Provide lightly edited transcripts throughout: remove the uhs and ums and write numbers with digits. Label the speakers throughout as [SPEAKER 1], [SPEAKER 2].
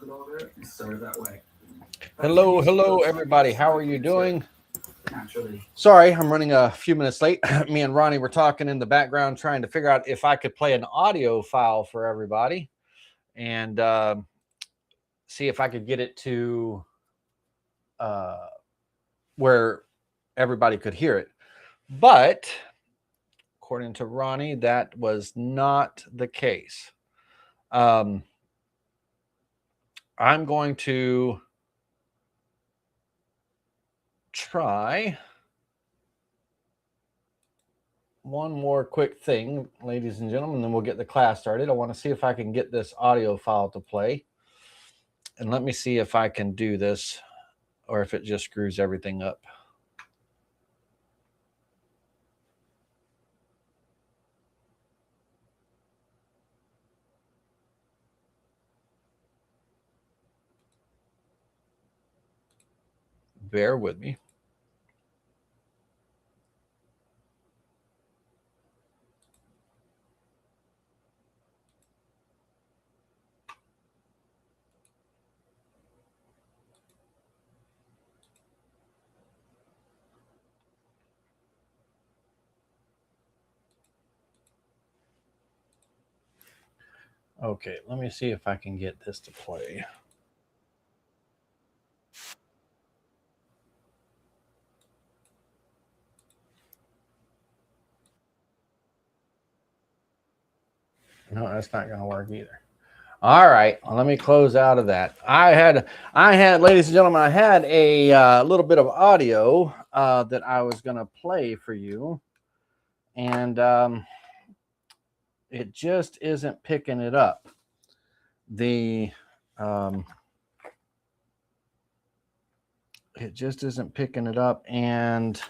[SPEAKER 1] it all there and started that way.
[SPEAKER 2] Hello, everybody. How are you doing? Sorry, I'm running a few minutes late. Me and Ronnie were talking in the background, trying to figure out if I could play an audio file for everybody and see if I could get it to where everybody could hear it. But according to Ronnie, that was not the case. I'm going to try one more quick thing, ladies and gentlemen, then we'll get the class started. I want to see if I can get this audio file to play. And let me see if I can do this or if it just screws everything up. Bear with me. Okay, let me see if I can get this to play. No, that's not going to work either. All right, well, let me close out of that. I had, ladies and gentlemen, I had a little bit of audio that I was going to play for you, and it just isn't picking it up. It just isn't picking it up, and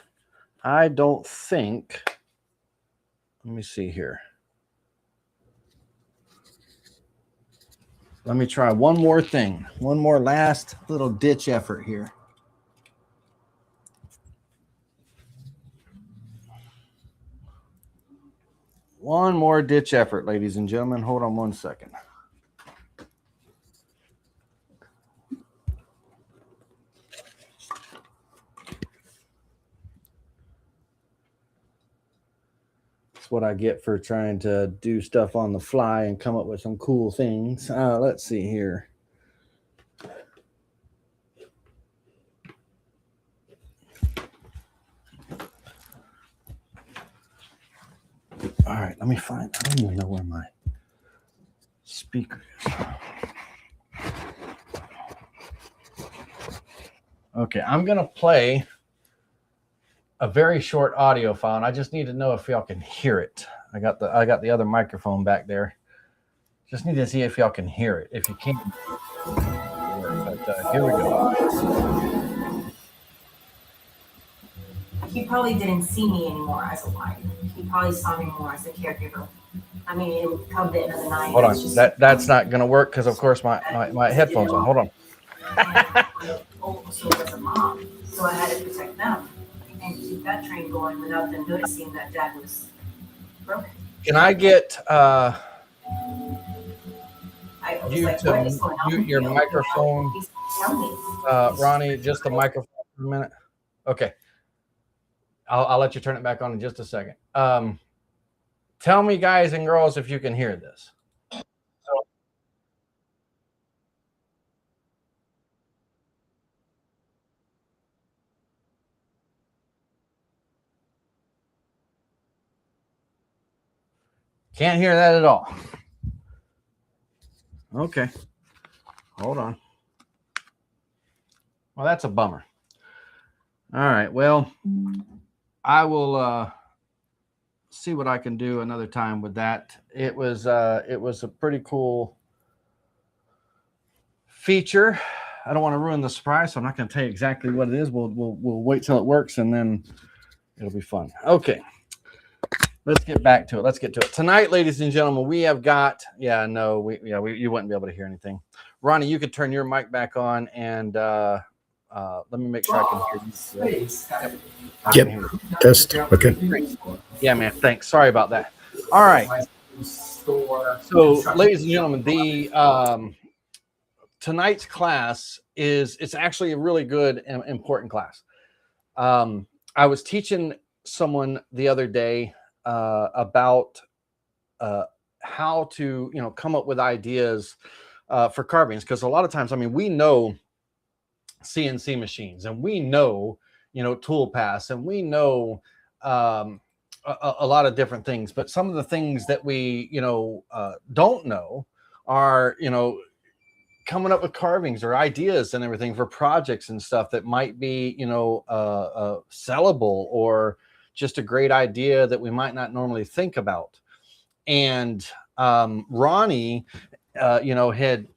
[SPEAKER 2] I don't think. Let me see here. Let me try one more thing. One more last little ditch effort here. One more ditch effort, ladies and gentlemen. Hold on one second. That's what I get for trying to do stuff on the fly and come up with some cool things. Let's see here. All right, let me find. I don't even know where my speaker is. Okay, I'm gonna play a very short audio file, and I just need to know if y'all can hear it. I got the other microphone back there. Just need to see if y'all can hear it. If you can't, but here we go.
[SPEAKER 3] He probably didn't see me anymore as a wife. He probably saw me more as a caregiver. I mean, it would come to another night.
[SPEAKER 2] Hold on, that's not going to work because, of course, my headphones on. Hold on.
[SPEAKER 3] Also, as a mom, so I had to protect them and keep that train going without them noticing that Dad was broken.
[SPEAKER 2] Can I get you
[SPEAKER 3] like,
[SPEAKER 2] to mute your microphone, Ronnie? Just the microphone for a minute. Okay. I'll let you turn it back on in just a second. Tell me, guys and girls, if you can hear this. Can't hear that at all. Okay. Hold on. Well, that's a bummer. All right. Well, I will see what I can do another time with that. It was a pretty cool feature. I don't want to ruin the surprise, so I'm not going to tell you exactly what it is. We'll wait till it works, and then it'll be fun. Okay. Let's get back to it. Let's get to it. Tonight, ladies and gentlemen, we have got, you wouldn't be able to hear anything. Ronnie, you could turn your mic back on, and let me make sure I can hear you.
[SPEAKER 4] Yep. Test. Okay.
[SPEAKER 2] Yeah, man. Thanks. Sorry about that. All right. So, ladies and gentlemen, tonight's class it's actually a really good and important class. I was teaching someone the other day about how to, come up with ideas for carvings, because a lot of times, I mean, we know CNC machines, and we know, Toolpaths, and we know a lot of different things, but some of the things that we, don't know are, coming up with carvings or ideas and everything for projects and stuff that might be, sellable, or just a great idea that we might not normally think about. And Ronnie, had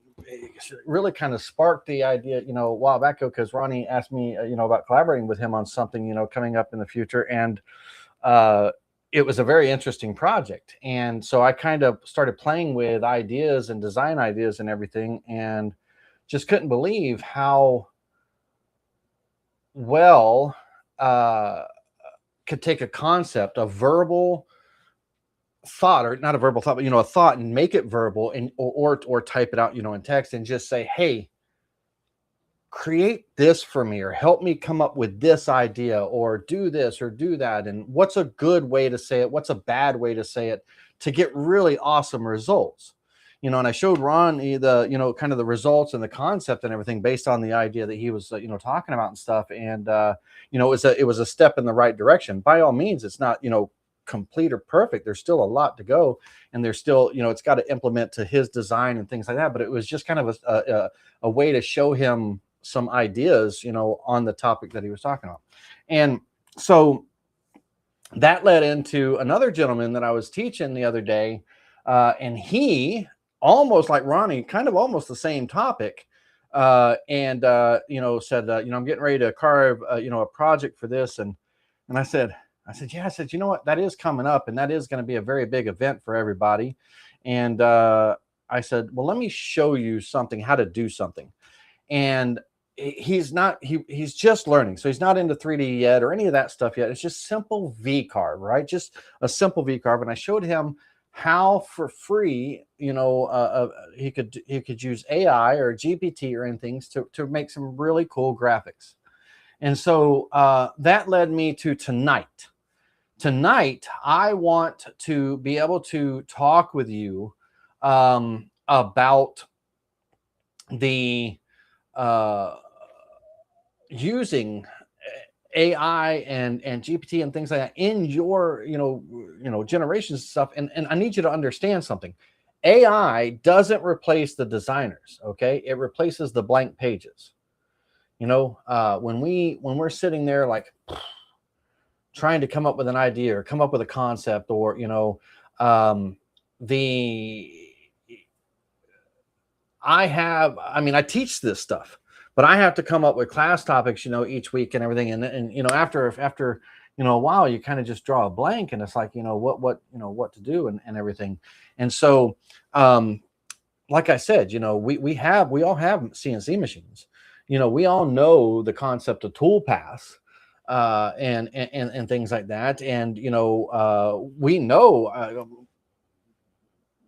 [SPEAKER 2] really kind of sparked the idea, a while back ago, because Ronnie asked me, about collaborating with him on something, coming up in the future. And it was a very interesting project. And so I kind of started playing with ideas and design ideas and everything, and just couldn't believe how well could take a concept, a verbal thought, or not a verbal thought, but, a thought, and make it verbal, and or type it out, in text, and just say, hey, create this for me, or help me come up with this idea, or do this or do that. And what's a good way to say it? What's a bad way to say it, to get really awesome results? And I showed Ron the, kind of the results and the concept and everything based on the idea that he was, talking about and stuff. And, it was a step in the right direction. By all means, it's not, complete or perfect. There's still a lot to go, and there's still, it's got to implement to his design and things like that. But it was just kind of a way to show him some ideas, on the topic that he was talking about. And so that led into another gentleman that I was teaching the other day. And he, almost like Ronnie, kind of almost the same topic. And said, I'm getting ready to carve, a project for this. And I said, yeah, I said, you know what, that is coming up, and that is going to be a very big event for everybody. And I said, well, let me show you something, how to do something. And he's just learning. So he's not into 3D yet or any of that stuff yet. It's just simple V-carve, right? Just a simple V-carve. And I showed him how, for free, he could use AI or GPT or anything to make some really cool graphics. And so that led me to tonight. Tonight, I want to be able to talk with you about the using AI and GPT and things like that in your generations and stuff. And I need you to understand something. AI doesn't replace the designers, okay? It replaces the blank pages. When we're sitting there like trying to come up with an idea or come up with a concept, or I teach this stuff, but I have to come up with class topics, each week and everything. And after a while, you kind of just draw a blank, and it's like, what to do and everything. And so, like I said, we all have CNC machines. We all know the concept of Toolpaths and things like that. And, we know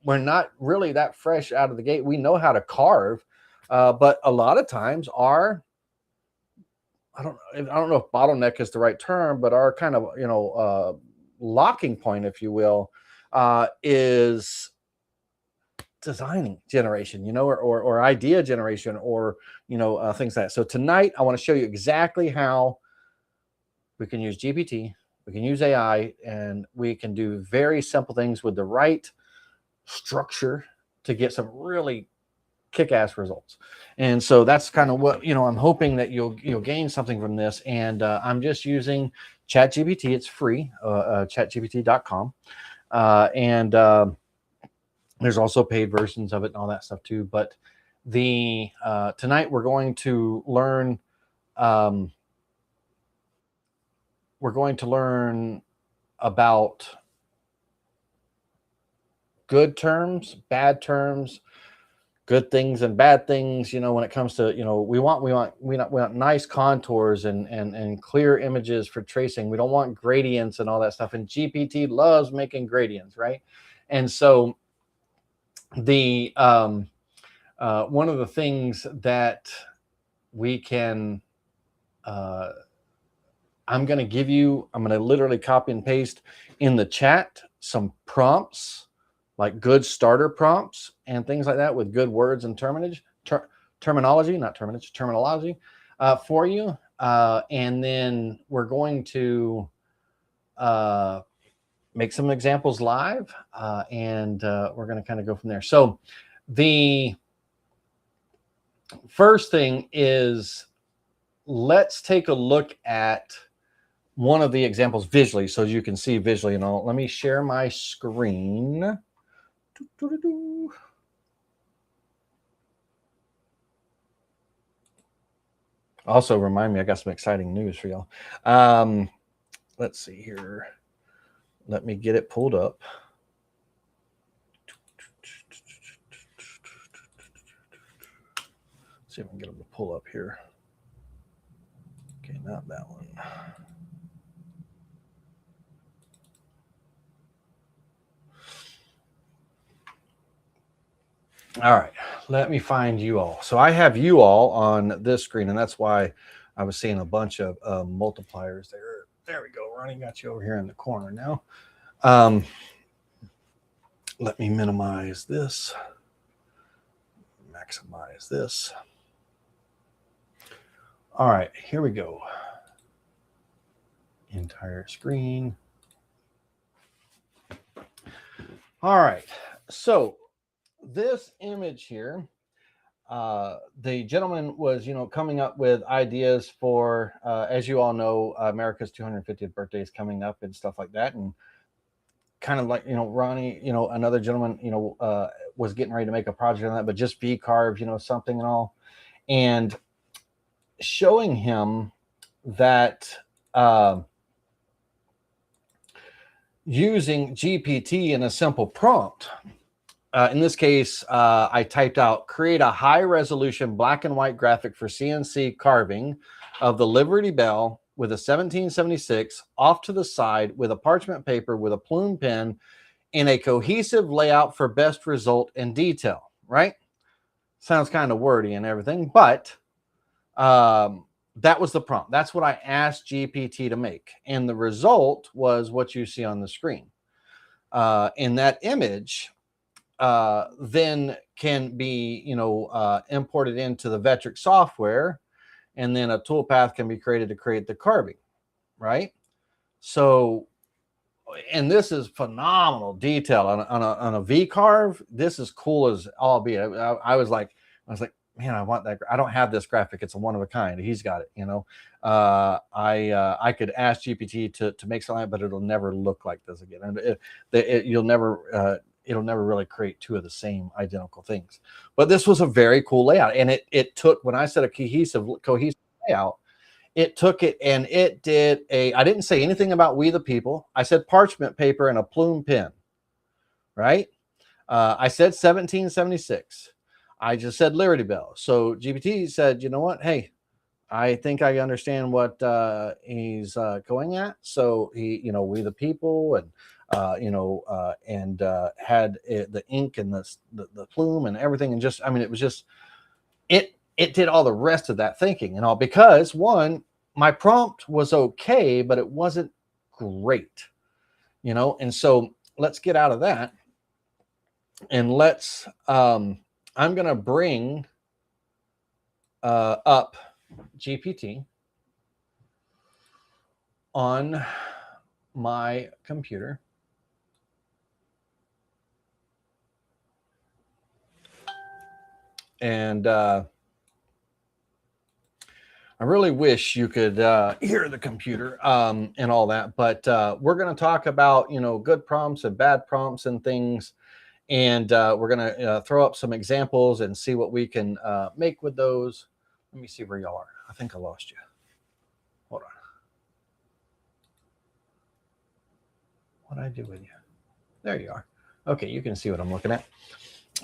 [SPEAKER 2] we're not really that fresh out of the gate. We know how to carve, but a lot of times I don't know if bottleneck is the right term, but our kind of, locking point, if you will, is designing generation, or idea generation, or, things like that. So tonight, I want to show you exactly how we can use GPT, we can use AI, and we can do very simple things with the right structure to get some really kick-ass results. And so that's kind of what, I'm hoping that you'll gain something from this. And I'm just using ChatGPT. It's free, chatgpt.com. And there's also paid versions of it and all that stuff too. But tonight we're going to learn about good terms, bad terms, good things and bad things. When it comes to, we want nice contours and clear images for tracing. We don't want gradients and all that stuff. And GPT loves making gradients, right? And so one of the things that we can, I'm going to literally copy and paste in the chat some prompts, like good starter prompts and things like that with good words and terminology, for you. And then we're going to make some examples live, and we're going to kind of go from there. So the first thing is, let's take a look at one of the examples visually so you can see visually. And let me share my screen. Also, remind me, I got some exciting news for y'all. Let's see here. Let me get it pulled up. See if I can get them to pull up here. Okay, not that one. All right, let me find you all. So I have you all on this screen, and that's why I was seeing a bunch of multipliers there. There we go. Ronnie got you over here in the corner now. Let me minimize this, maximize this. All right, here we go. Entire screen. All right, so this image here, the gentleman was, coming up with ideas for, as you all know, America's 250th birthday is coming up and stuff like that. And kind of like, Ronnie, another gentleman, was getting ready to make a project on that, but just V-carve, something and all. And showing him that using GPT in a simple prompt. In this case, I typed out, create a high resolution black and white graphic for CNC carving of the Liberty Bell with a 1776 off to the side with a parchment paper with a plume pen in a cohesive layout for best result and detail, right? Sounds kind of wordy and everything, but that was the prompt. That's what I asked GPT to make. And the result was what you see on the screen. In that image, then can be, imported into the Vectric software, and then a toolpath can be created to create the carving, right? So, and this is phenomenal detail on a V-carve. This is cool as all be. I was like, man, I want that. I don't have this graphic. It's a one of a kind. He's got it, I could ask GPT to make something, but it'll never look like this again. And it'll never really create two of the same identical things. But this was a very cool layout. And it took, when I said a cohesive layout, it took it and it did I didn't say anything about We the People. I said parchment paper and a plume pen, right? I said 1776. I just said Liberty Bell. So GPT said, you know what? Hey, I think I understand what he's going at. So he, We the People, and had the ink and the plume and everything, and just, it was just, it did all the rest of that thinking and all, because one, my prompt was okay, but it wasn't great, and so let's get out of that, and let's I'm gonna bring up GPT on my computer. And I really wish you could hear the computer and all that, but we're going to talk about, good prompts and bad prompts and things. And we're going to throw up some examples and see what we can make with those. Let me see where y'all are. I think I lost you. Hold on. What'd I do with you? There you are. Okay, you can see what I'm looking at.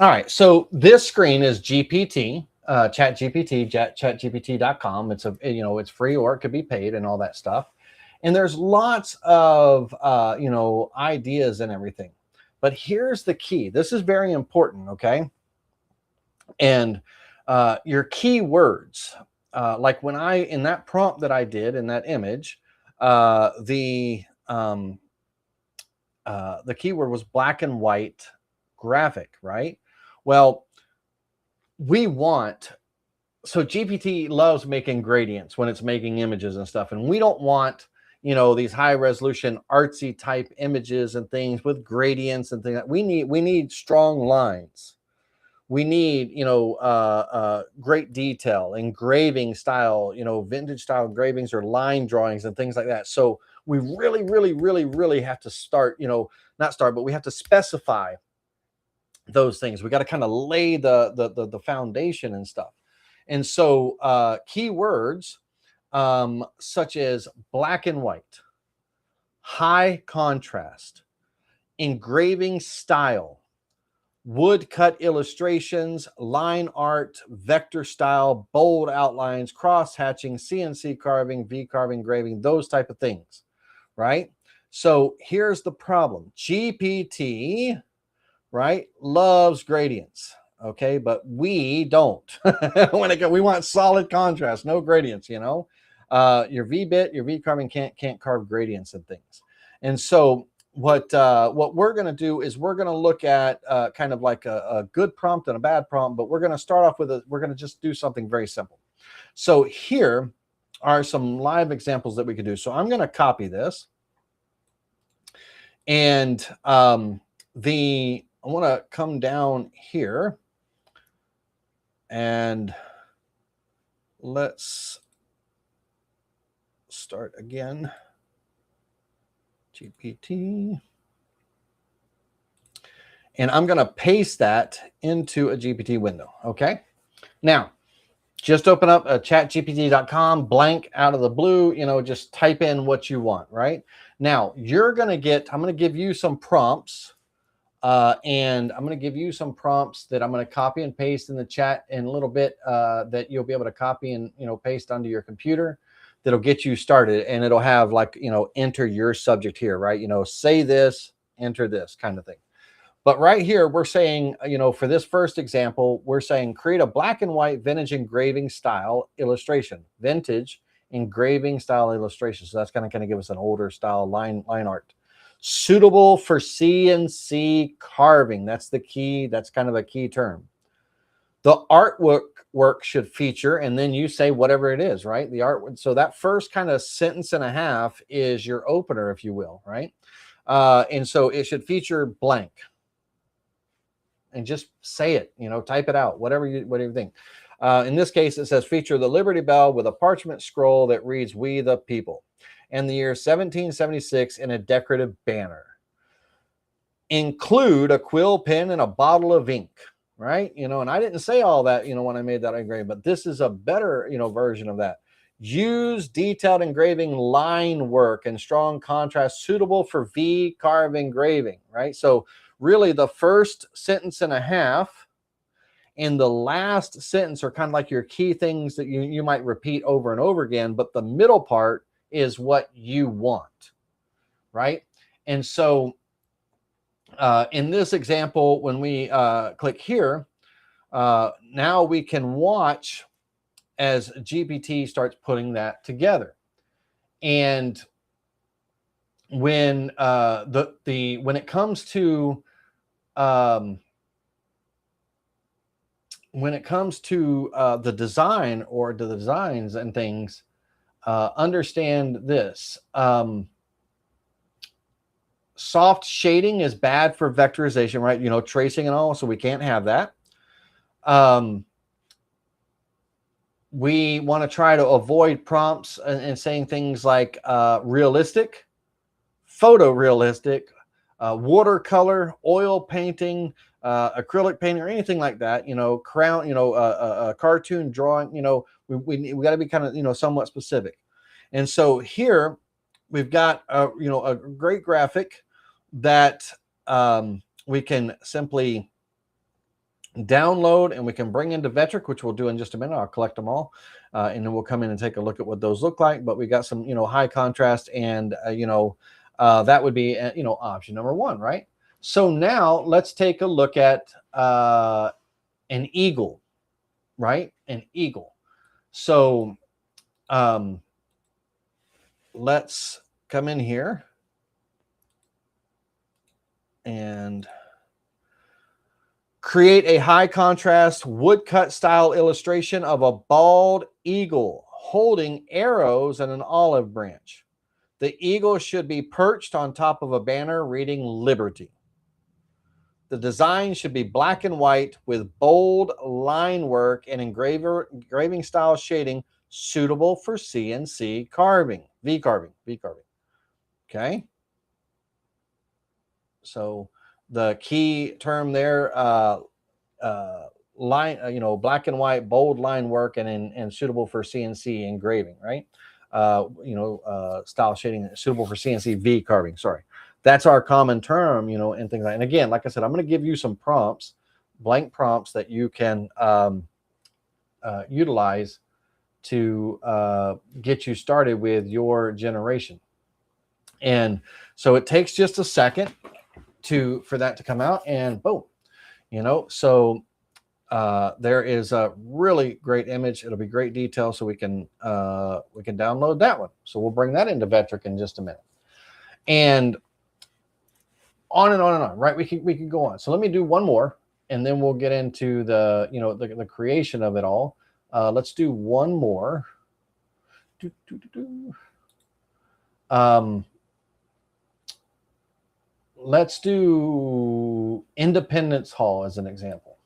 [SPEAKER 2] All right, so this screen is GPT, ChatGPT, chatgpt.com. It's it's free, or it could be paid and all that stuff. And there's lots of ideas and everything. But here's the key. This is very important, okay? And your keywords, like when in that prompt that I did in that image, the keyword was black and white graphic, right? Well, so GPT loves making gradients when it's making images and stuff. And we don't want, these high resolution artsy type images and things with gradients and things. We need strong lines. We need, great detail, engraving style, vintage style engravings or line drawings and things like that. So we really, really, really, really have to start, not start, but we have to specify those things. We got to kind of lay the foundation and stuff. And so keywords such as black and white, high contrast, engraving style, woodcut illustrations, line art, vector style, bold outlines, cross hatching, CNC carving, V-carve engraving, those type of things, right? So here's the problem. GPT, right, loves gradients, okay, but we don't. We want solid contrast, no gradients, your V-bit, your V-carving can't carve gradients and things. And so what we're going to do is we're going to look at kind of like a good prompt and a bad prompt, but we're going to start off with we're going to just do something very simple. So here are some live examples that we could do. So I'm going to copy this, and I want to come down here and let's start again. GPT. And I'm going to paste that into a GPT window. Okay. Now, just open up a chatgpt.com, blank out of the blue, just type in what you want, right? Now, I'm going to give you some prompts. And I'm going to give you some prompts that I'm going to copy and paste in the chat in a little bit that you'll be able to copy and, paste onto your computer. That'll get you started, and it'll have like, enter your subject here, right? Say this, enter this kind of thing. But right here, we're saying, for this first example, we're saying create a black and white vintage engraving style illustration, vintage engraving style illustration. So that's going to give us an older style line art. Suitable for CNC carving. That's the key. That's kind of a key term. The artwork should feature, and then you say whatever it is, right? The artwork. So that first kind of sentence and a half is your opener, if you will, right? And so it should feature blank. And just say it, type it out, whatever you think. In this case, it says feature the Liberty Bell with a parchment scroll that reads "We the People," and the year 1776 in a decorative banner. Include a quill pen and a bottle of ink, right? And I didn't say all that, when I made that engraving, but this is a better, version of that. Use detailed engraving line work and strong contrast suitable for V-carve engraving, right? So really the first sentence and a half and the last sentence are kind of like your key things that you might repeat over and over again, but the middle part is what you want, right? And so in this example, when we click here, now we can watch as GPT starts putting that together. And when when it comes to the design or the designs and things, understand this. Soft shading is bad for vectorization, right? Tracing and all, so we can't have that. We want to try to avoid prompts and saying things like realistic, photorealistic, watercolor, oil painting, acrylic painting, or anything like that. A cartoon drawing. We got to be kind of somewhat specific. And so here we've got a great graphic that we can simply download, and we can bring into Vectric, which we'll do in just a minute. I'll collect them all, and then we'll come in and take a look at what those look like. But we got some, high contrast, and that would be, option number one, right? So now let's take a look at an eagle, right? An eagle. So let's come in here and create a high contrast woodcut style illustration of a bald eagle holding arrows and an olive branch. The eagle should be perched on top of a banner reading Liberty. The design should be black and white with bold line work and engraving style shading suitable for CNC carving, V-carving. Okay. So the key term there, line, black and white, bold line work, and suitable for CNC engraving, right? Style shading suitable for CNC V carving. Sorry, that's our common term, and things like. And again, like I said, I'm going to give you some prompts, blank prompts that you can utilize to get you started with your generation. And so it takes just a second for that to come out, and boom, so there is a really great image. It'll be great detail, so we can download that one. So we'll bring that into Vectric in just a minute, and on and on and on. Right? We can go on. So let me do one more, and then we'll get into the the creation of it all. Let's do one more. Let's do Independence Hall as an example.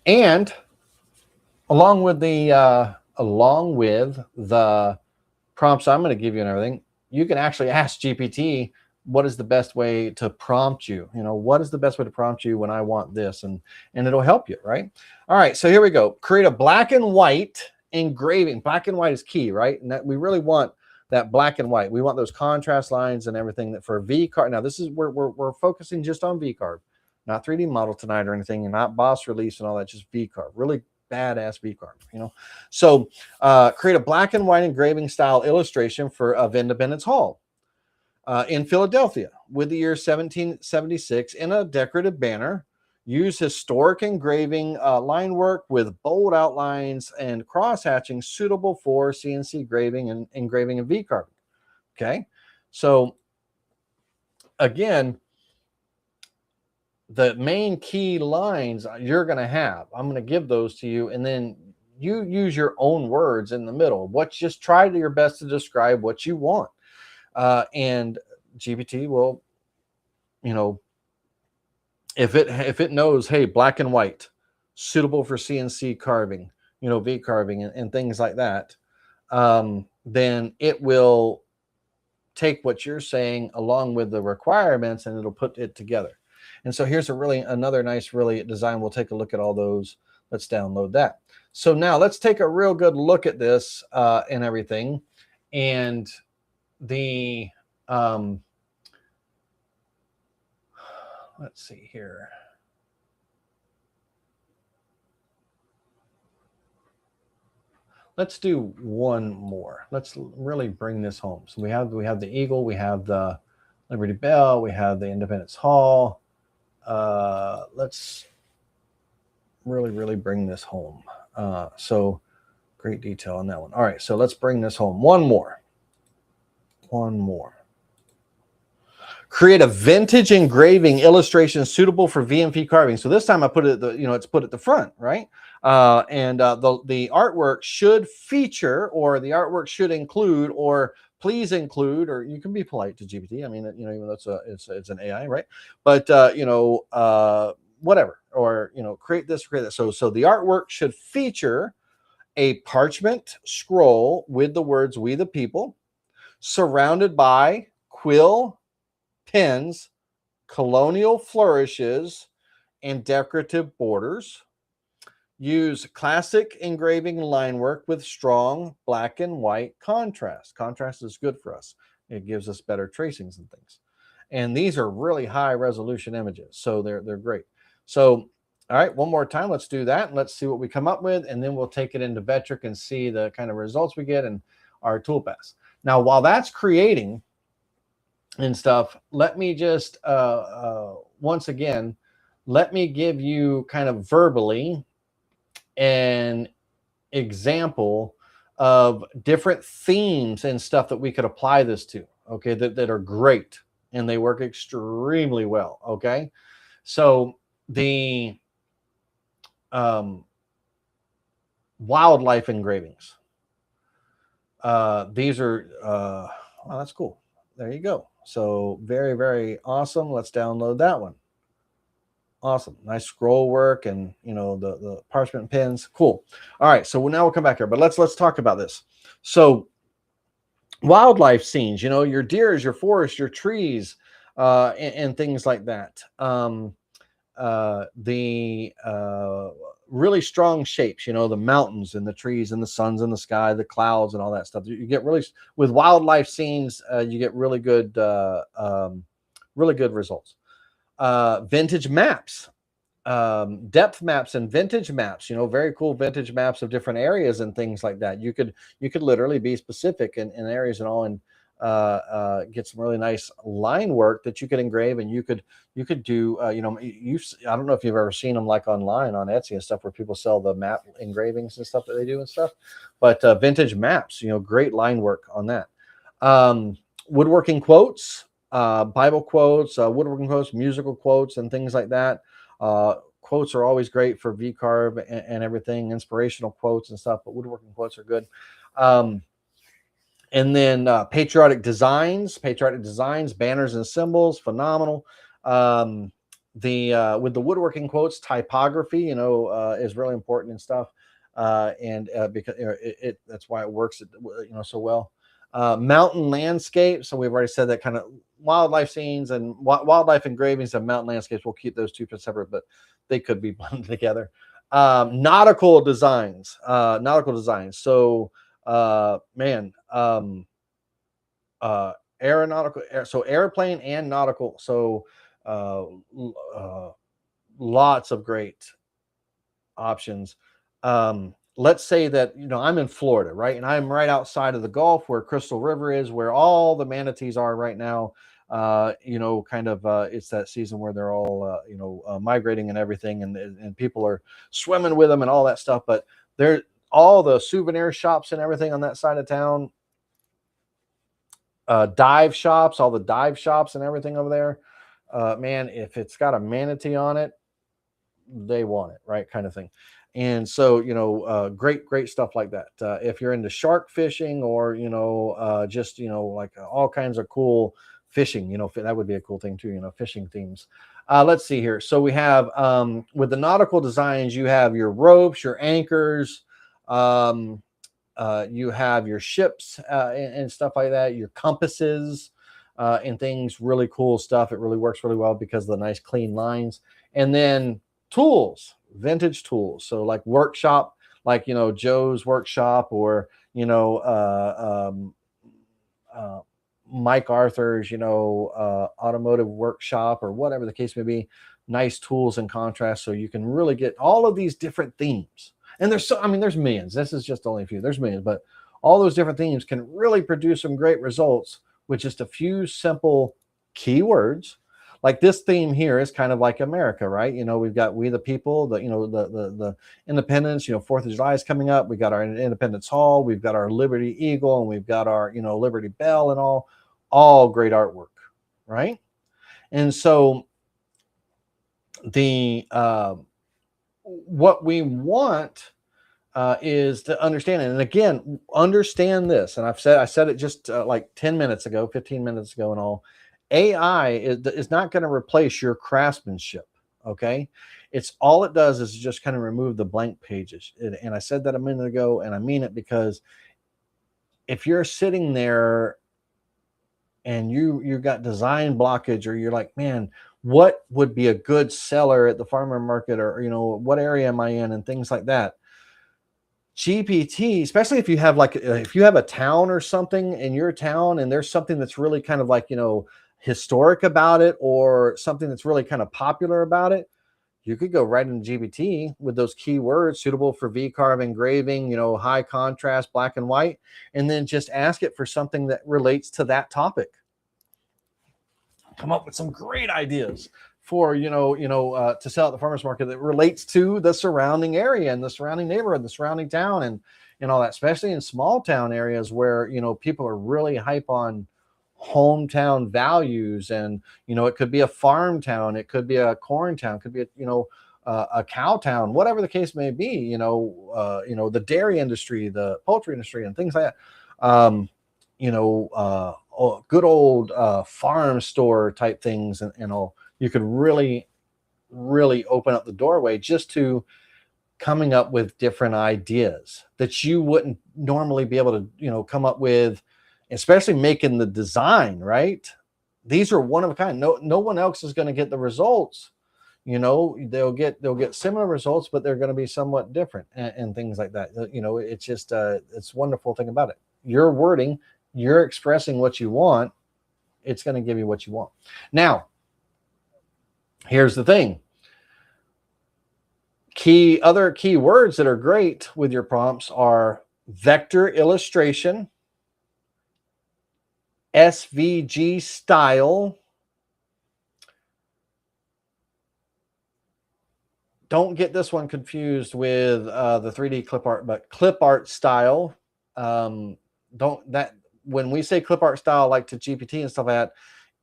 [SPEAKER 2] And along with the prompts I'm going to give you and everything, you can actually ask GPT, what is the best way to prompt you? What is the best way to prompt you when I want this? And it'll help you, right? All right, so here we go. Create a black and white engraving. Black and white is key, right? And that we really want that black and white. We want those contrast lines and everything that for V-carve. Now this is where we're focusing just on V-carve, not 3D model tonight or anything, and not boss release and all that, just V-carve. Really badass V-carve, So create a black and white engraving style illustration of Independence Hall in Philadelphia with the year 1776 in a decorative banner. Use historic engraving line work with bold outlines and cross hatching suitable for CNC engraving and V-carving. Okay, so again, the main key lines you're going to have, I'm going to give those to you, and then you use your own words in the middle. Just try your best to describe what you want, and GPT will, if it knows, hey, black and white, suitable for CNC carving, V carving and things like that, then it will take what you're saying along with the requirements and it'll put it together. And so here's another nice design. We'll take a look at all those. Let's download that. So now let's take a real good look at this and everything. And the let's see here. Let's do one more. Let's really bring this home. So we have the Eagle, we have the Liberty Bell, we have the Independence Hall. Let's really bring this home. So great detail on that one. All right, so let's bring this home. One more. Create a vintage engraving illustration suitable for VMP carving. So this time I put it, it's put at the front, right? And the artwork should feature, or the artwork should include, or please include, or you can be polite to GPT. I mean, even though it's an AI, right? But whatever, or create this, create that. So the artwork should feature a parchment scroll with the words "We the People," surrounded by quill pins, colonial flourishes, and decorative borders. Use classic engraving line work with strong black and white contrast. Contrast is good for us. It gives us better tracings and things. And these are really high resolution images, so they're great. So, all right, one more time, let's do that. And let's see what we come up with, and then we'll take it into Vectric and see the kind of results we get. And our Toolpaths. Now, while that's creating and stuff, let me just, once again, let me give you kind of verbally an example of different themes and stuff that we could apply this to, okay, that are great and they work extremely well, okay? So the wildlife engravings. These are, oh, that's cool. There you go. So very, very awesome. Let's download that one. Awesome. Nice scroll work and, you know, the parchment pins. Cool. All right. So now we'll come back here, but let's talk about this. So wildlife scenes, you know, your deers, your forests, your trees, and things like that. Really strong shapes, you know, the mountains and the trees and the suns in the sky, the clouds and all that stuff. You get really, with wildlife scenes, you get really good results. Vintage maps, depth maps and vintage maps, you know, very cool vintage maps of different areas and things like that. You could literally be specific in areas and all, and get some really nice line work that you could engrave, and you could do, you know, I don't know if you've ever seen them like online on Etsy and stuff, where people sell the map engravings and stuff that they do and stuff, but vintage maps, you know, great line work on that. Woodworking quotes, Bible quotes, woodworking quotes, musical quotes, and things like that. Quotes are always great for V-carve and everything, inspirational quotes and stuff, but woodworking quotes are good. And then patriotic designs, banners and symbols, phenomenal. With the woodworking quotes, typography, you know, is really important and stuff. Because that's why it works, you know, so well. Mountain landscapes. So we've already said that, kind of wildlife scenes and wildlife engravings and mountain landscapes. We'll keep those two separate, but they could be blended together. Nautical designs. So, aeronautical, so airplane and nautical. So, lots of great options. Let's say that, you know, I'm in Florida, right? And I'm right outside of the Gulf where Crystal River is, where all the manatees are right now. You know, kind of, it's that season where they're all, you know, migrating and everything, and people are swimming with them and all that stuff. But they're all the souvenir shops and everything on that side of town. Dive shops, all the dive shops and everything over there. Man, if it's got a manatee on it, they want it, right? Kind of thing. And so, you know, great stuff like that. If you're into shark fishing, or, you know, just, you know, like all kinds of cool fishing, you know, that would be a cool thing too, you know, fishing themes. Let's see here. So we have, with the nautical designs, you have your ropes, your anchors, you have your ships, and stuff like that, your compasses, and things, really cool stuff. It really works really well because of the nice clean lines. And then tools, vintage tools. So like workshop, like, you know, Joe's workshop, or, you know, Mike Arthur's, you know, automotive workshop, or whatever the case may be. Nice tools and contrast, so you can really get all of these different themes. And there's so, I mean, there's millions. This is just only a few. There's millions, but all those different themes can really produce some great results with just a few simple keywords. Like this theme here is kind of like America, right? You know, we've got We the People, the, you know, the Independence, you know, 4th of July is coming up. We got our Independence Hall, we've got our Liberty Eagle, and we've got our, you know, Liberty Bell, and all great artwork, right? And so the what we want is to understand it. And again, understand this. And I said it just like 10 minutes ago, 15 minutes ago and all. AI is not going to replace your craftsmanship, okay? It's all it does is just kind of remove the blank pages. And I said that a minute ago, and I mean it, because if you're sitting there and you've got design blockage, or you're like, man, what would be a good seller at the farmer market, or, you know, what area am I in, and things like that. GPT, especially if you have like, if you have a town or something in your town, and there's something that's really kind of like, you know, historic about it, or something that's really kind of popular about it, You could go right into GPT with those keywords, suitable for V-carve engraving, high contrast, black and white, and then just ask it for something that relates to that topic. Come up with some great ideas for, to sell at the farmer's market that relates to the surrounding area and the surrounding neighborhood, the surrounding town, and all that, especially in small town areas where, people are really hype on hometown values. And, it could be a farm town, it could be a corn town, it could be a cow town, whatever the case may be, the dairy industry, the poultry industry, and things like that. Good old farm store type things, and all. You could really, really open up the doorway just to coming up with different ideas that you wouldn't normally be able to, come up with, especially making the design, right? These are one of a kind. No one else is going to get the results. They'll get similar results, but they're going to be somewhat different, and things like that. It's just it's a wonderful thing about it. Your wording, you're expressing what you want. It's going to give you what you want. Now, here's the thing. Other key words that are great with your prompts are vector illustration, SVG style. Don't get this one confused with the 3D clip art, but clip art style. When we say clip art style, like to GPT and stuff like that,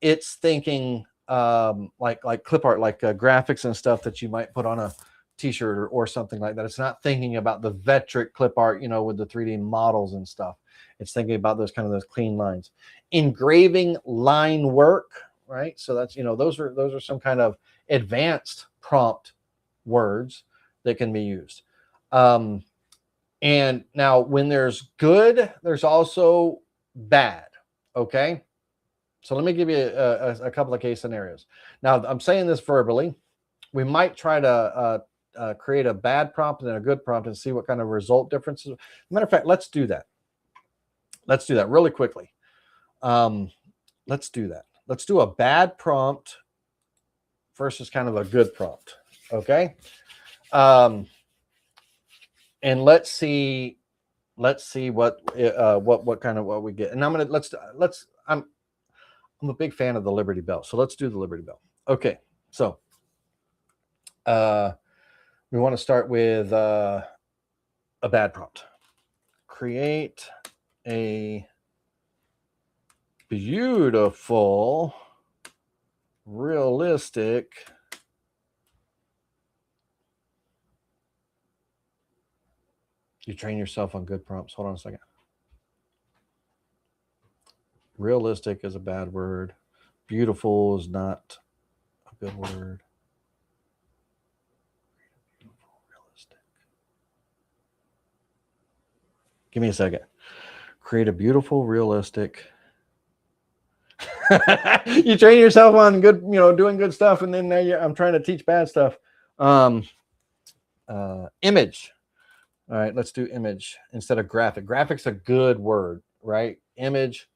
[SPEAKER 2] it's thinking like clip art, like graphics and stuff that you might put on a t-shirt or something like that. It's not thinking about the Vectric clip art, with the 3D models and stuff. It's thinking about those clean lines. Engraving line work, right? So that's, those are some kind of advanced prompt words that can be used. And now when there's good, there's also bad. Okay. So let me give you a couple of case scenarios. Now I'm saying this verbally. We might try to create a bad prompt and a good prompt and see what kind of result differences. Matter of fact, let's do that. Let's do that really quickly. Let's do that. Let's do a bad prompt versus kind of a good prompt. Okay. And let's see what we get. And I'm a big fan of the Liberty Bell. So let's do the Liberty Bell. Okay. So we want to start with a bad prompt. Create a beautiful, realistic You train yourself on good prompts. Hold on a second. Realistic is a bad word. Beautiful is not a good word. Realistic. Give me a second. Create a beautiful, realistic. You train yourself on good, doing good stuff, and then I'm trying to teach bad stuff. Image. All right, let's do image instead of graphic. Graphic's a good word, right? Image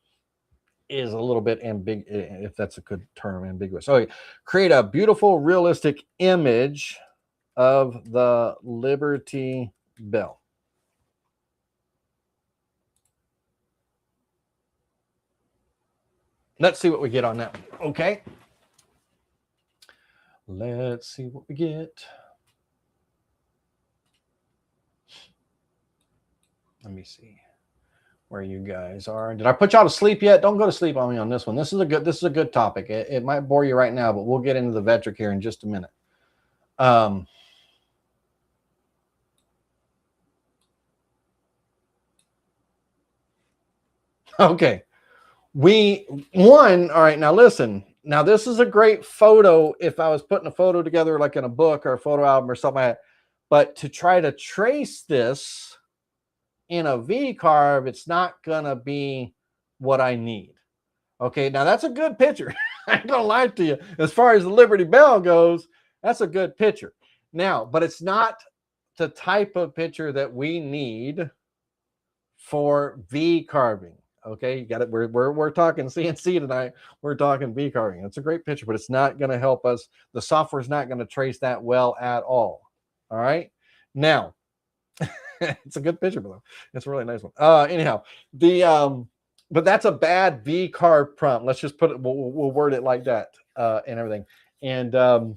[SPEAKER 2] is a little bit ambiguous, if that's a good term, ambiguous. So create a beautiful, realistic image of the Liberty Bell. Let's see what we get on that one. Okay. Let's see what we get. Let me see where you guys are. Did I put y'all to sleep yet? Don't go to sleep on me on this one. This is a good topic. It might bore you right now, but we'll get into the Vectric here in just a minute. Okay. All right, now listen. Now this is a great photo if I was putting a photo together like in a book or a photo album or something like that. But to try to trace this in a V-carve, it's not going to be what I need. Okay, now that's a good picture. I ain't going to lie to you. As far as the Liberty Bell goes, that's a good picture. Now, but it's not the type of picture that we need for V-carving. Okay, you got it. We're talking CNC tonight. We're talking V-carving. It's a great picture, but it's not going to help us. The software is not going to trace that well at all. All right. Now, it's a good picture, though. It's a really nice one. Anyhow, but that's a bad V-carve prompt. Let's just put it. We'll word it like that and everything. And I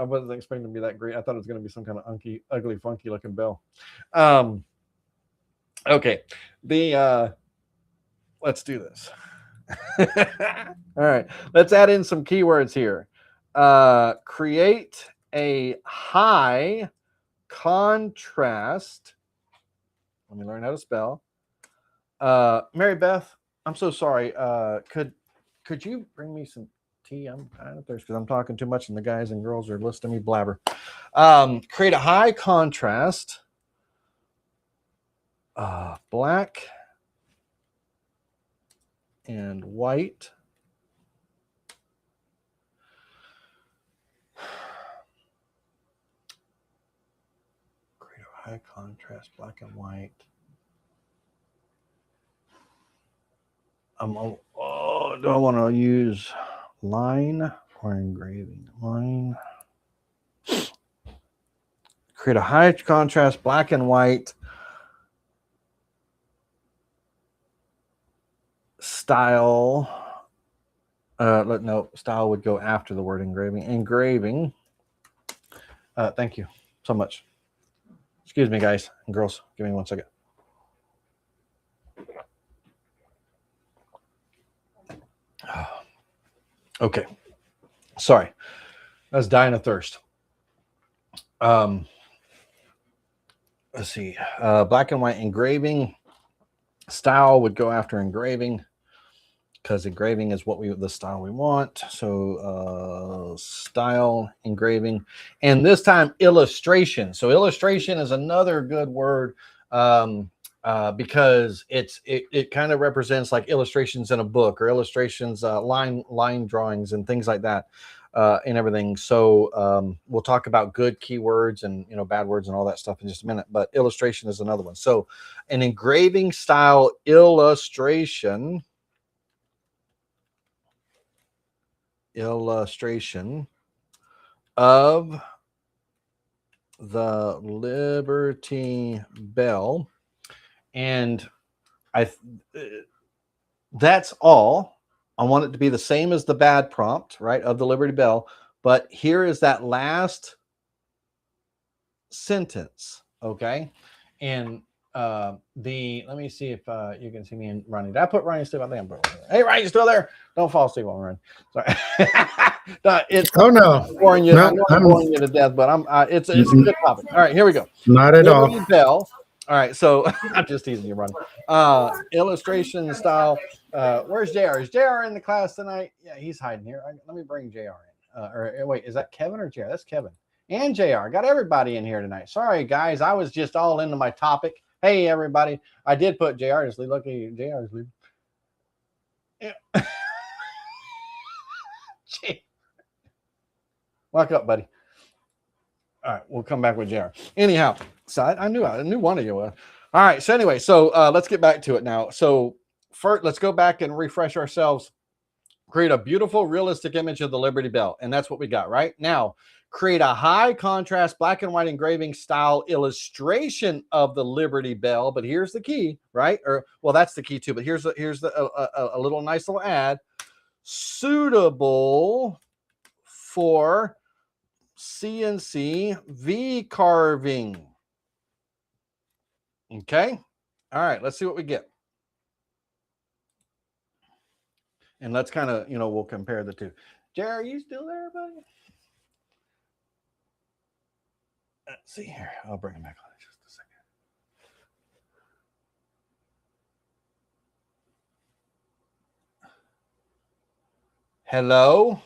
[SPEAKER 2] wasn't expecting to be that great. I thought it was going to be some kind of ugly, funky looking bell. Okay, let's do this. All right, let's add in some keywords here. Create a high contrast. Let me learn how to spell. Mary Beth, I'm so sorry. Could you bring me some tea? I'm kind of thirsty because I'm talking too much and the guys and girls are listening to me blabber. Create a high contrast. Black and white. Create a high contrast, black and white. Do I want to use line or engraving? Line. Create a high contrast, black and white style. No, style would go after the word engraving. Engraving. Thank you so much. Excuse me, guys and girls. Give me 1 second. Okay. Sorry. I was dying of thirst. Let's see. Black and white engraving style would go after engraving because engraving is the style we want. So style, engraving, and this time illustration. So illustration is another good word because it kind of represents like illustrations in a book or illustrations, line drawings and things like that. And everything. So we'll talk about good keywords and bad words and all that stuff in just a minute. But illustration is another one. So an engraving style illustration of the Liberty Bell, and that's all. I want it to be the same as the bad prompt, right, of the Liberty Bell. But here is that last sentence, okay? And let me see if you can see me and Ronnie. Did I put Ronnie still? I think I'm putting Ronnie. Hey, Ronnie, you still there? Don't fall asleep on Ronnie. Sorry. No, I'm boring you. I'm boring you to death, but it's a good topic. All right, here we go.
[SPEAKER 1] Not at
[SPEAKER 2] Liberty
[SPEAKER 1] all.
[SPEAKER 2] Bell. All right, so I'm just teasing you, Ronnie. Illustration style. Where's JR? Is JR in the class tonight? Yeah, he's hiding here. Let me bring JR in. Or wait, is that Kevin or JR? That's Kevin. And JR. Got everybody in here tonight. Sorry, guys. I was just all into my topic. Hey, everybody. I did put JR to sleep. Look at you. JR is leaving. Yeah. Walk up, buddy. All right, we'll come back with JR. Anyhow, so I knew one of you was. All right, so anyway, so let's get back to it now. So first, let's go back and refresh ourselves. Create a beautiful, realistic image of the Liberty Bell, and that's what we got right now. Create a high contrast, black and white engraving style illustration of the Liberty Bell. But here's the key, right? Or well, that's the key too. But here's a little nice little ad. Suitable for CNC V-carving. Okay. All right. Let's see what we get. And let's kind of, we'll compare the two. Jerry, are you still there, buddy? Let's see here. I'll bring him back on in just a second. Hello?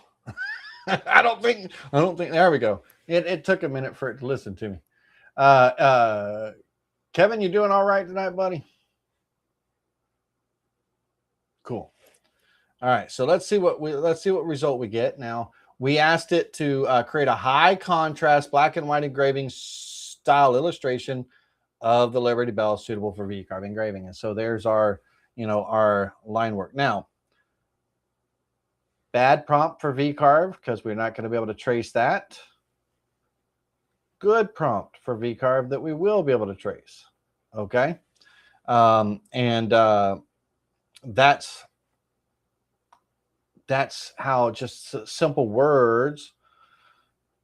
[SPEAKER 2] I don't think, there we go. It took a minute for it to listen to me. Kevin, you doing all right tonight, buddy? Cool. All right, so let's see what result we get. Now, we asked it to create a high contrast black and white engraving style illustration of the Liberty Bell suitable for V-carve engraving. And so there's our, our line work. Now, bad prompt for V-carve because we're not going to be able to trace that. Good prompt for V-carve that we will be able to trace. Okay. That's how just simple words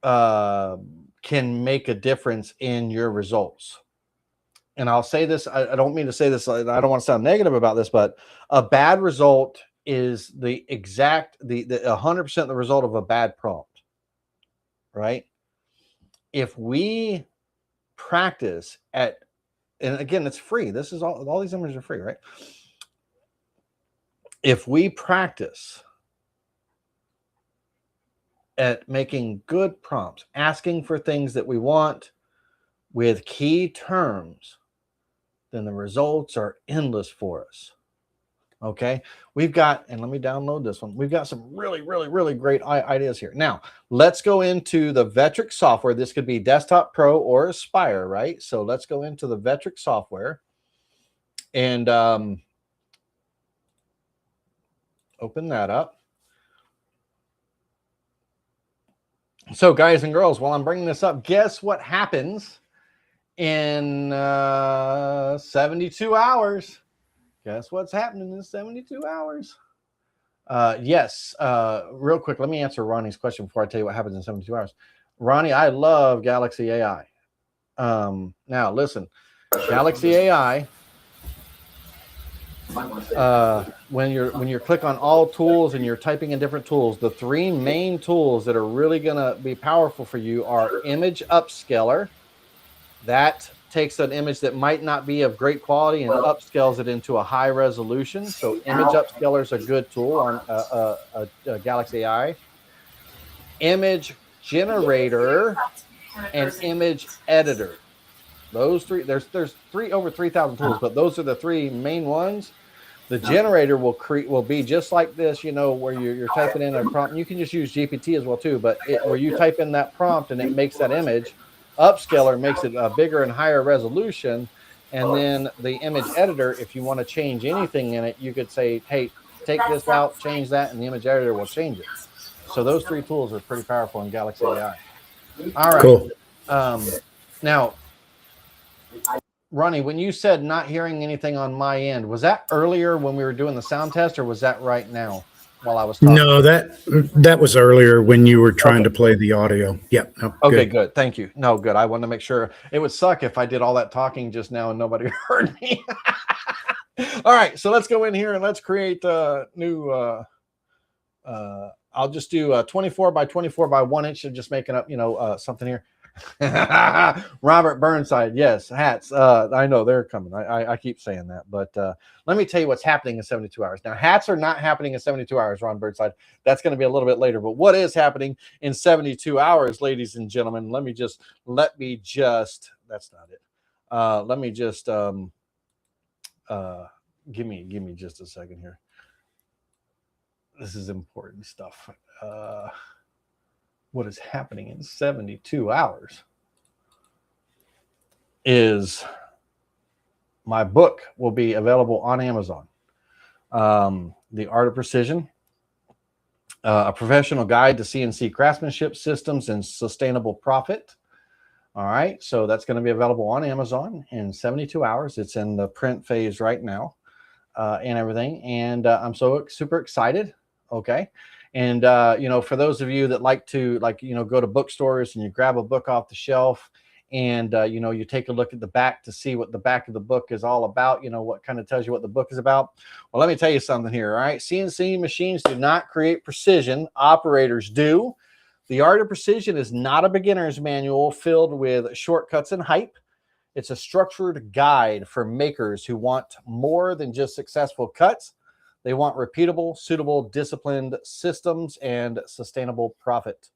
[SPEAKER 2] can make a difference in your results. And I'll say this, I don't mean to say this, I don't want to sound negative about this, but a bad result is the 100% the result of a bad prompt, right? If we practice at, and again, it's free. This is all these images are free, right? If we practice at making good prompts, asking for things that we want with key terms, then the results are endless for us. Okay, we've got, and let me download this one. We've got some really, really, really great ideas here. Now, let's go into the Vectric software. This could be Desktop Pro or Aspire, right? So let's go into the Vectric software and open that up. So guys and girls, while I'm bringing this up, guess what happens in 72 hours? Guess what's happening in 72 hours? Yes. Real quick, let me answer Ronnie's question before I tell you what happens in 72 hours. Ronnie, I love Galaxy AI. Now, listen, Galaxy AI, when you click on all tools and you're typing in different tools, the three main tools that are really going to be powerful for you are Image Upscaler. That takes an image that might not be of great quality and upscales it into a high resolution. So Image Upscaler is a good tool on Galaxy AI. Image Generator and Image Editor. Those three, there's over 3,000 tools, but those are the three main ones. The generator will be just like this, where you're typing in a prompt. You can just use GPT as well too, but where you type in that prompt and it makes that image. Upscaler makes it a bigger and higher resolution. And then the image editor, if you want to change anything in it, you could say, hey, take this out, change that, and the image editor will change it. So those three tools are pretty powerful in Galaxy AI. All right. Cool. Now, Ronnie, when you said not hearing anything on my end, was that earlier when we were doing the sound test, or was that right now while I was talking?
[SPEAKER 1] No, that was earlier when you were trying to play the audio. Yep. No,
[SPEAKER 2] okay, good. Thank you. No, good. I wanted to make sure. It would suck if I did all that talking just now and nobody heard me. All right, so let's go in here and let's create a new. I'll just do 24 by 24 by 1 inch of just making up, something here. Robert Burnside, yes, hats. I know they're coming. I keep saying that, but let me tell you what's happening in 72 hours. Now, hats are not happening in 72 hours, Ron Burnside. That's going to be a little bit later. But what is happening in 72 hours, ladies and gentlemen? Let me just. That's not it. Let me just. Give me just a second here. This is important stuff. What is happening in 72 hours is my book will be available on Amazon. The Art of Precision, a professional guide to CNC craftsmanship systems and sustainable profit. All right, so that's going to be available on Amazon in 72 hours. It's in the print phase right now and everything. And I'm so super excited. Okay. And, for those of you that like to, go to bookstores and you grab a book off the shelf and, you take a look at the back to see what the back of the book is all about, what kind of tells you what the book is about. Well, let me tell you something here. All right. CNC machines do not create precision. Operators do. The Art of Precision is not a beginner's manual filled with shortcuts and hype. It's a structured guide for makers who want more than just successful cuts. They want repeatable, suitable, disciplined systems and sustainable profit.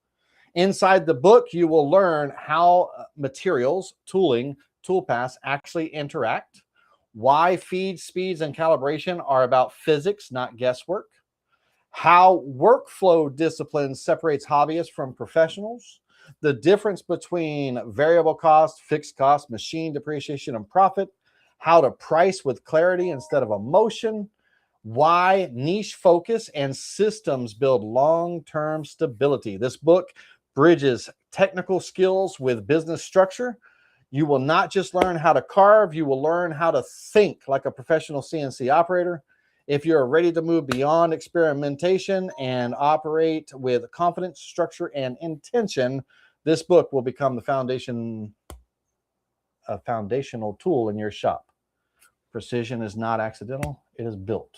[SPEAKER 2] Inside the book, you will learn how materials, tooling, toolpaths actually interact, why feed, speeds, and calibration are about physics, not guesswork, how workflow discipline separates hobbyists from professionals, the difference between variable cost, fixed cost, machine depreciation, and profit, how to price with clarity instead of emotion, why niche focus and systems build long-term stability. This book bridges technical skills with business structure. You will not just learn how to carve, you will learn how to think like a professional CNC operator. If you're ready to move beyond experimentation and operate with confidence, structure, and intention, this book will become the foundational tool in your shop. Precision is not accidental, it is built.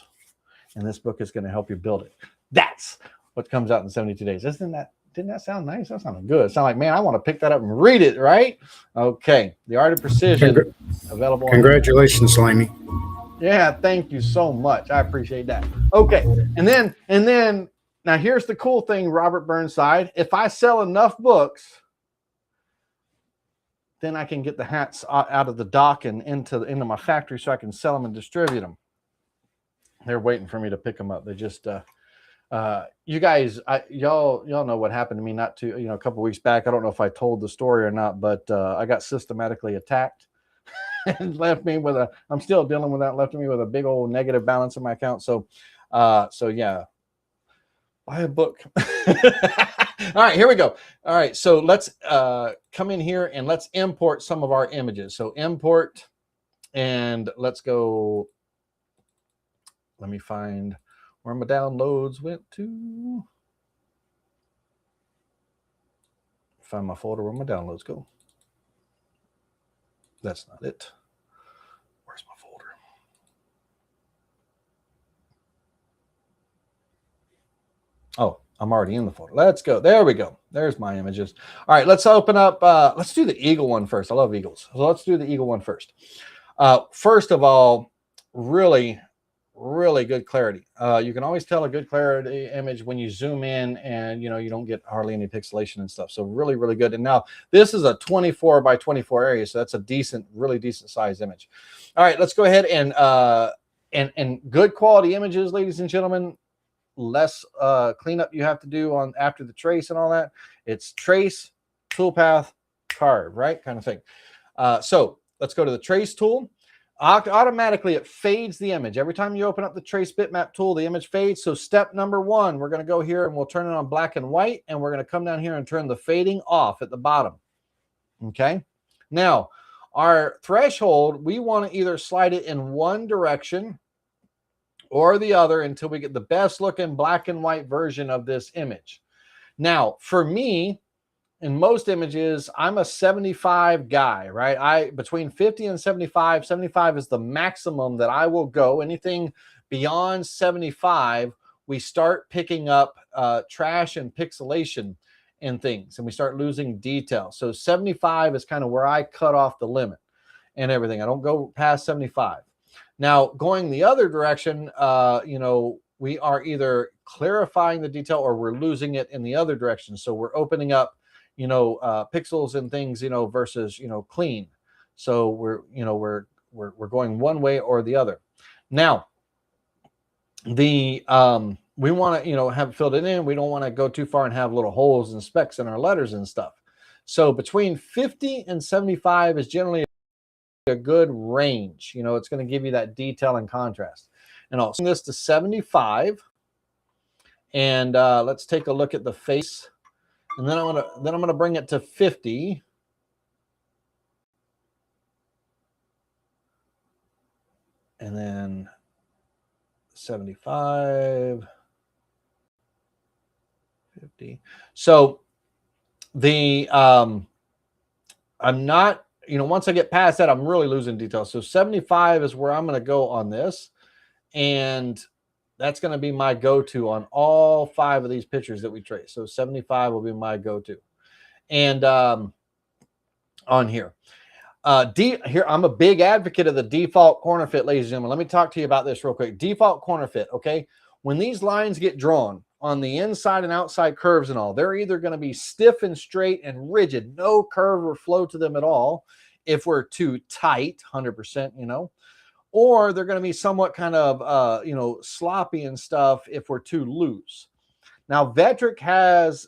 [SPEAKER 2] And this book is going to help you build it. That's what comes out in 72 days. Didn't that sound nice? That sounded good. It sounded like, man, I want to pick that up and read it, right? Okay. The Art of Precision, available.
[SPEAKER 1] Congratulations, Slimey.
[SPEAKER 2] Yeah, thank you so much. I appreciate that. Okay. And then now here's the cool thing, Robert Burnside. If I sell enough books, then I can get the hats out of the dock and into my factory so I can sell them and distribute them. They're waiting for me to pick them up. They just you guys, y'all know what happened to me a couple weeks back. I don't know if I told the story or not, but I got systematically attacked and left me with I'm still dealing with that, left me with a big old negative balance in my account. So yeah, buy a book. All right, here we go. All right, so let's come in here and let's import some of our images. So import, and let's go. Let me find where my downloads went to. Find my folder where my downloads go. That's not it. Where's my folder? Oh, I'm already in the folder. Let's go. There we go. There's my images. All right, let's open up. Let's do the eagle one first. I love eagles. So let's do the eagle one first. First of all, really good clarity. You can always tell a good clarity image when you zoom in and you don't get hardly any pixelation and stuff. So really good. And now this is a 24 by 24 area, so that's a really decent size image. All right, let's go ahead and good quality images, ladies and gentlemen. Less cleanup you have to do on after the trace and all that. It's trace, toolpath, carve, right? Kind of thing. So let's go to the trace tool. Automatically it fades the image. Every time you open up the trace bitmap tool, the image fades. So step number one, we're going to go here and we'll turn it on black and white, and we're going to come down here and turn the fading off at the bottom. Okay. Now our threshold, we want to either slide it in one direction or the other until we get the best looking black and white version of this image. Now for me, in most images, I'm a 75 guy, right? Between 50 and 75, 75 is the maximum that I will go. Anything beyond 75, we start picking up trash and pixelation and things, and we start losing detail. So 75 is kind of where I cut off the limit and everything. I don't go past 75. Now, going the other direction, we are either clarifying the detail or we're losing it in the other direction. So we're opening up pixels and things, versus, clean. So we're going one way or the other. Now, we want to, have filled it in. We don't want to go too far and have little holes and specks in our letters and stuff. So between 50 and 75 is generally a good range. It's going to give you that detail and contrast. And I'll send this to 75. And let's take a look at the face. And then I'm gonna bring it to 50. And then 75, 50. So the I'm not, once I get past that, I'm really losing detail. So 75 is where I'm going to go on this. And that's going to be my go-to on all 5 of these pictures that we trace. So 75 will be my go-to. And on here. Here, I'm a big advocate of the default corner fit, ladies and gentlemen. Let me talk to you about this real quick. Default corner fit, okay? When these lines get drawn on the inside and outside curves and all, they're either going to be stiff and straight and rigid, no curve or flow to them at all if we're too tight, 100%, or they're going to be somewhat kind of, sloppy and stuff if we're too loose. Now, Vectric has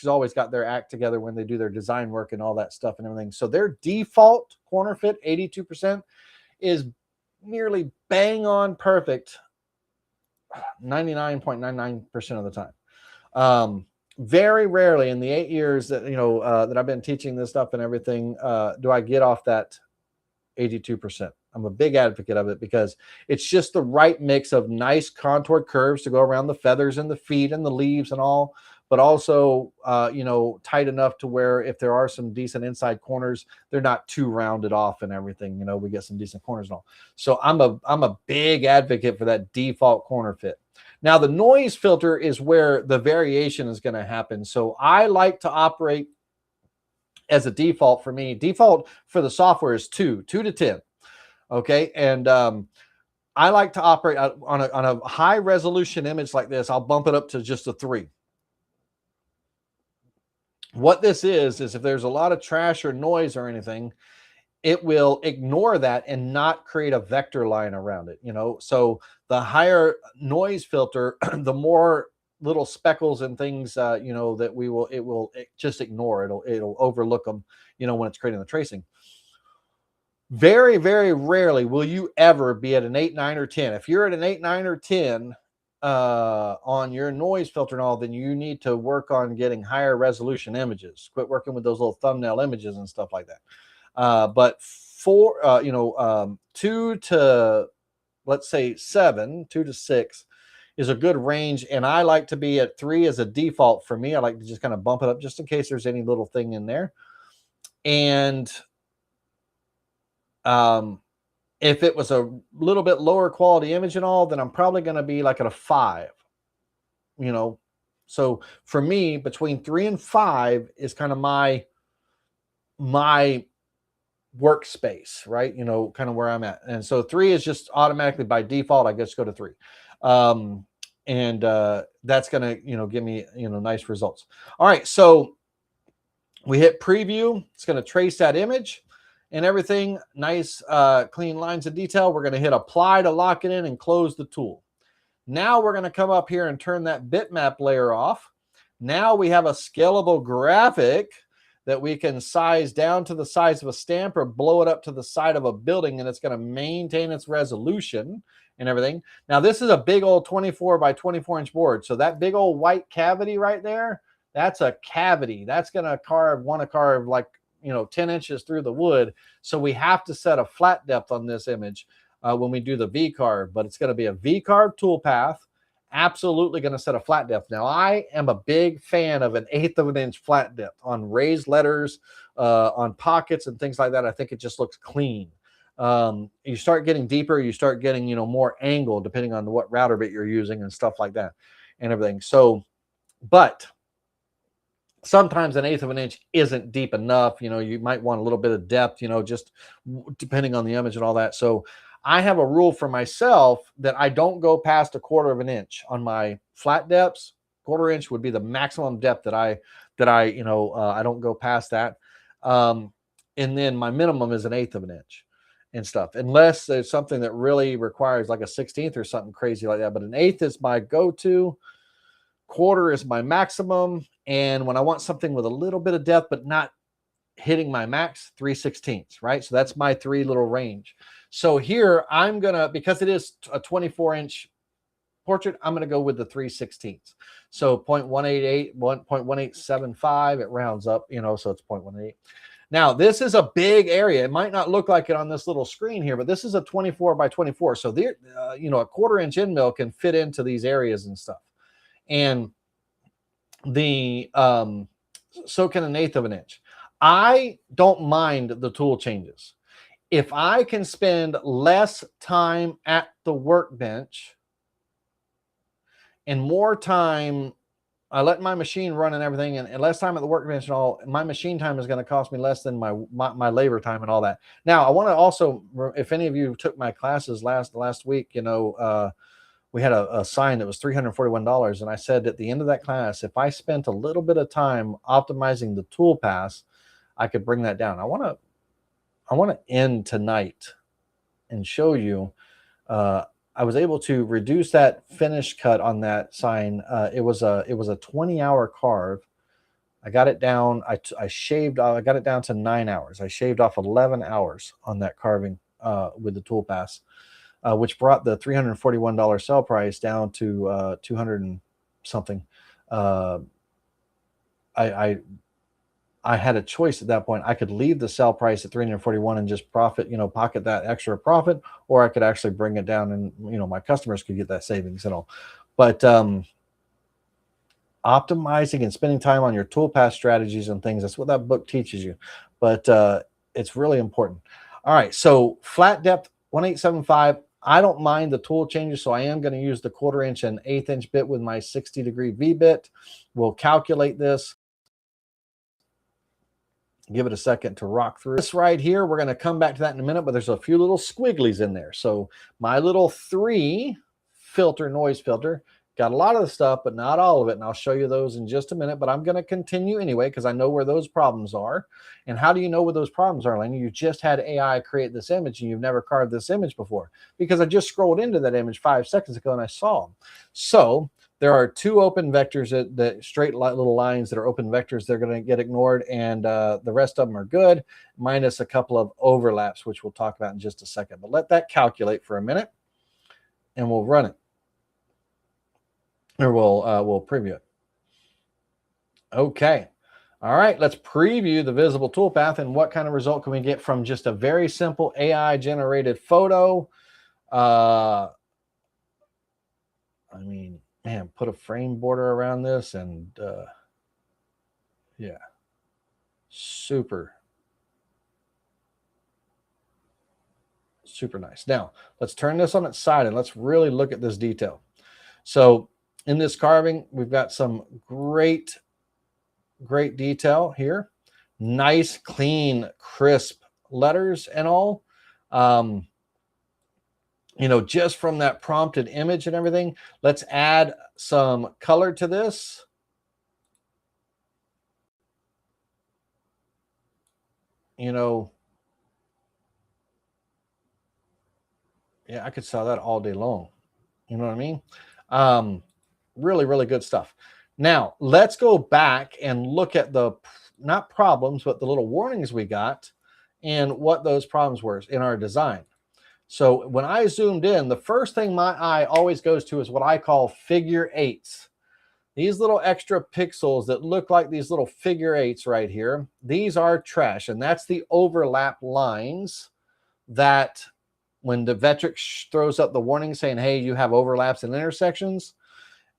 [SPEAKER 2] always got their act together when they do their design work and all that stuff and everything. So their default corner fit, 82%, is nearly bang on perfect 99.99% of the time. Very rarely in the 8 years that that I've been teaching this stuff and everything do I get off that 82%. I'm a big advocate of it because it's just the right mix of nice contoured curves to go around the feathers and the feet and the leaves and all, but also tight enough to where if there are some decent inside corners, they're not too rounded off and everything. We get some decent corners and all. So I'm a big advocate for that default corner fit. Now, the noise filter is where the variation is going to happen. So I like to operate as a default for me. Default for the software is 2 to 10. Okay. And I like to operate on a high resolution image like this. I'll bump it up to just a 3. What this is if there's a lot of trash or noise or anything, it will ignore that and not create a vector line around it. So the higher noise filter, the more little speckles and things, that it will just ignore. It'll overlook them, when it's creating the tracing. Very, very rarely will you ever be at an 8, 9, or 10. If you're at an 8, 9, or 10 on your noise filter and all, then you need to work on getting higher resolution images. Quit working with those little thumbnail images and stuff like that. But for 2 to, let's say 7, 2 to 6 is a good range, and I like to be at 3 as a default for me. I like to just kind of bump it up just in case there's any little thing in there. And if it was a little bit lower quality image and all, then I'm probably going to be like at a 5. So for me, between 3 and 5 is kind of my workspace, right? Kind of where I'm at. And so 3 is just automatically by default. I guess go to 3. And that's going to, give me, nice results. All right. So we hit preview. It's going to trace that image and everything. Nice, clean lines of detail. We're going to hit apply to lock it in and close the tool. Now we're going to come up here and turn that bitmap layer off. Now we have a scalable graphic that we can size down to the size of a stamp or blow it up to the side of a building, and it's going to maintain its resolution and everything. Now, this is a big old 24 by 24 inch board. So that big old white cavity right there, that's a cavity. That's going to want to carve like, 10 inches through the wood. So we have to set a flat depth on this image when we do the V-carve, but it's going to be a V-carve toolpath. Absolutely going to set a flat depth. Now, I am a big fan of an 1/8 of an inch flat depth on raised letters, on pockets and things like that. I think it just looks clean. You start getting deeper, you start getting, more angle depending on what router bit you're using and stuff like that and everything. So, but sometimes an 1/8 of an inch isn't deep enough. You might want a little bit of depth, just depending on the image and all that. So I have a rule for myself that I don't go past 1/4 of an inch on my flat depths. 1/4 inch would be the maximum depth that I don't go past that. And then my minimum is an 1/8 of an inch and stuff, unless there's something that really requires like a 1/16 or something crazy like that. But an 1/8 is my go-to. 1/4 is my maximum. And when I want something with a little bit of depth, but not hitting my max, 3/16, right? So that's my 3 little range. So here I'm going to, because it is a 24 inch portrait, I'm going to go with the 3/16. So 0.188, 0.1875, it rounds up, so it's 0.18. Now, this is a big area. It might not look like it on this little screen here, but this is a 24 by 24. So there, a 1/4 inch end mill can fit into these areas and stuff. And the, so can an 1/8 of an inch. I don't mind the tool changes. If I can spend less time at the workbench and more time, I let my machine run and everything, and less time at the workbench and all, my machine time is going to cost me less than my labor time and all that. Now, I want to also, if any of you took my classes last week, we had a sign that was $341, and I said at the end of that class, if I spent a little bit of time optimizing the Toolpaths, I could bring that down. I want to end tonight and show you I was able to reduce that finish cut on that sign. It was a 20-hour carve. I got it down. I got it down to 9 hours. I shaved off 11 hours on that carving with the Toolpaths, which brought the $341 sell price down to 200 and something. I had a choice at that point. I could leave the sell price at 341 and just profit, pocket that extra profit, or I could actually bring it down and, my customers could get that savings and all. But optimizing and spending time on your toolpath strategies and things, that's what that book teaches you. But it's really important. All right, so flat depth 1/875. I don't mind the tool changes, so I am going to use the 1/4 inch and 1/8 inch bit with my 60-degree V bit. We'll calculate this. Give it a second to rock through this right here. We're going to come back to that in a minute, but there's a few little squigglies in there. So my little 3 filter, noise filter, got a lot of the stuff, but not all of it. And I'll show you those in just a minute, but I'm going to continue anyway, because I know where those problems are. And how do you know where those problems are, Lena? You just had AI create this image and you've never carved this image before, because I just scrolled into that image 5 seconds ago and I saw them. So there are 2 open vectors, that straight little lines that are open vectors. They're going to get ignored, and the rest of them are good, minus a couple of overlaps, which we'll talk about in just a second. But let that calculate for a minute, and we'll run it, or we'll preview it. Okay. All right, let's preview the visible toolpath and what kind of result can we get from just a very simple AI-generated photo. I mean, man, put a frame border around this, and yeah, super nice. Now let's turn this on its side and let's really look at this detail. So in this carving, we've got some great detail here. Nice, clean, crisp letters and all. Just from that prompted image and everything. Let's add some color to this. Yeah, I could sell that all day long. You know what I mean? Really, really good stuff. Now, let's go back and look at the, not problems, but the little warnings we got and what those problems were in our design. So when I zoomed in, the first thing my eye always goes to is what I call figure 8s. These little extra pixels that look like these little figure 8s right here, these are trash. And that's the overlap lines that when the Vectrix throws up the warning saying, hey, you have overlaps and intersections,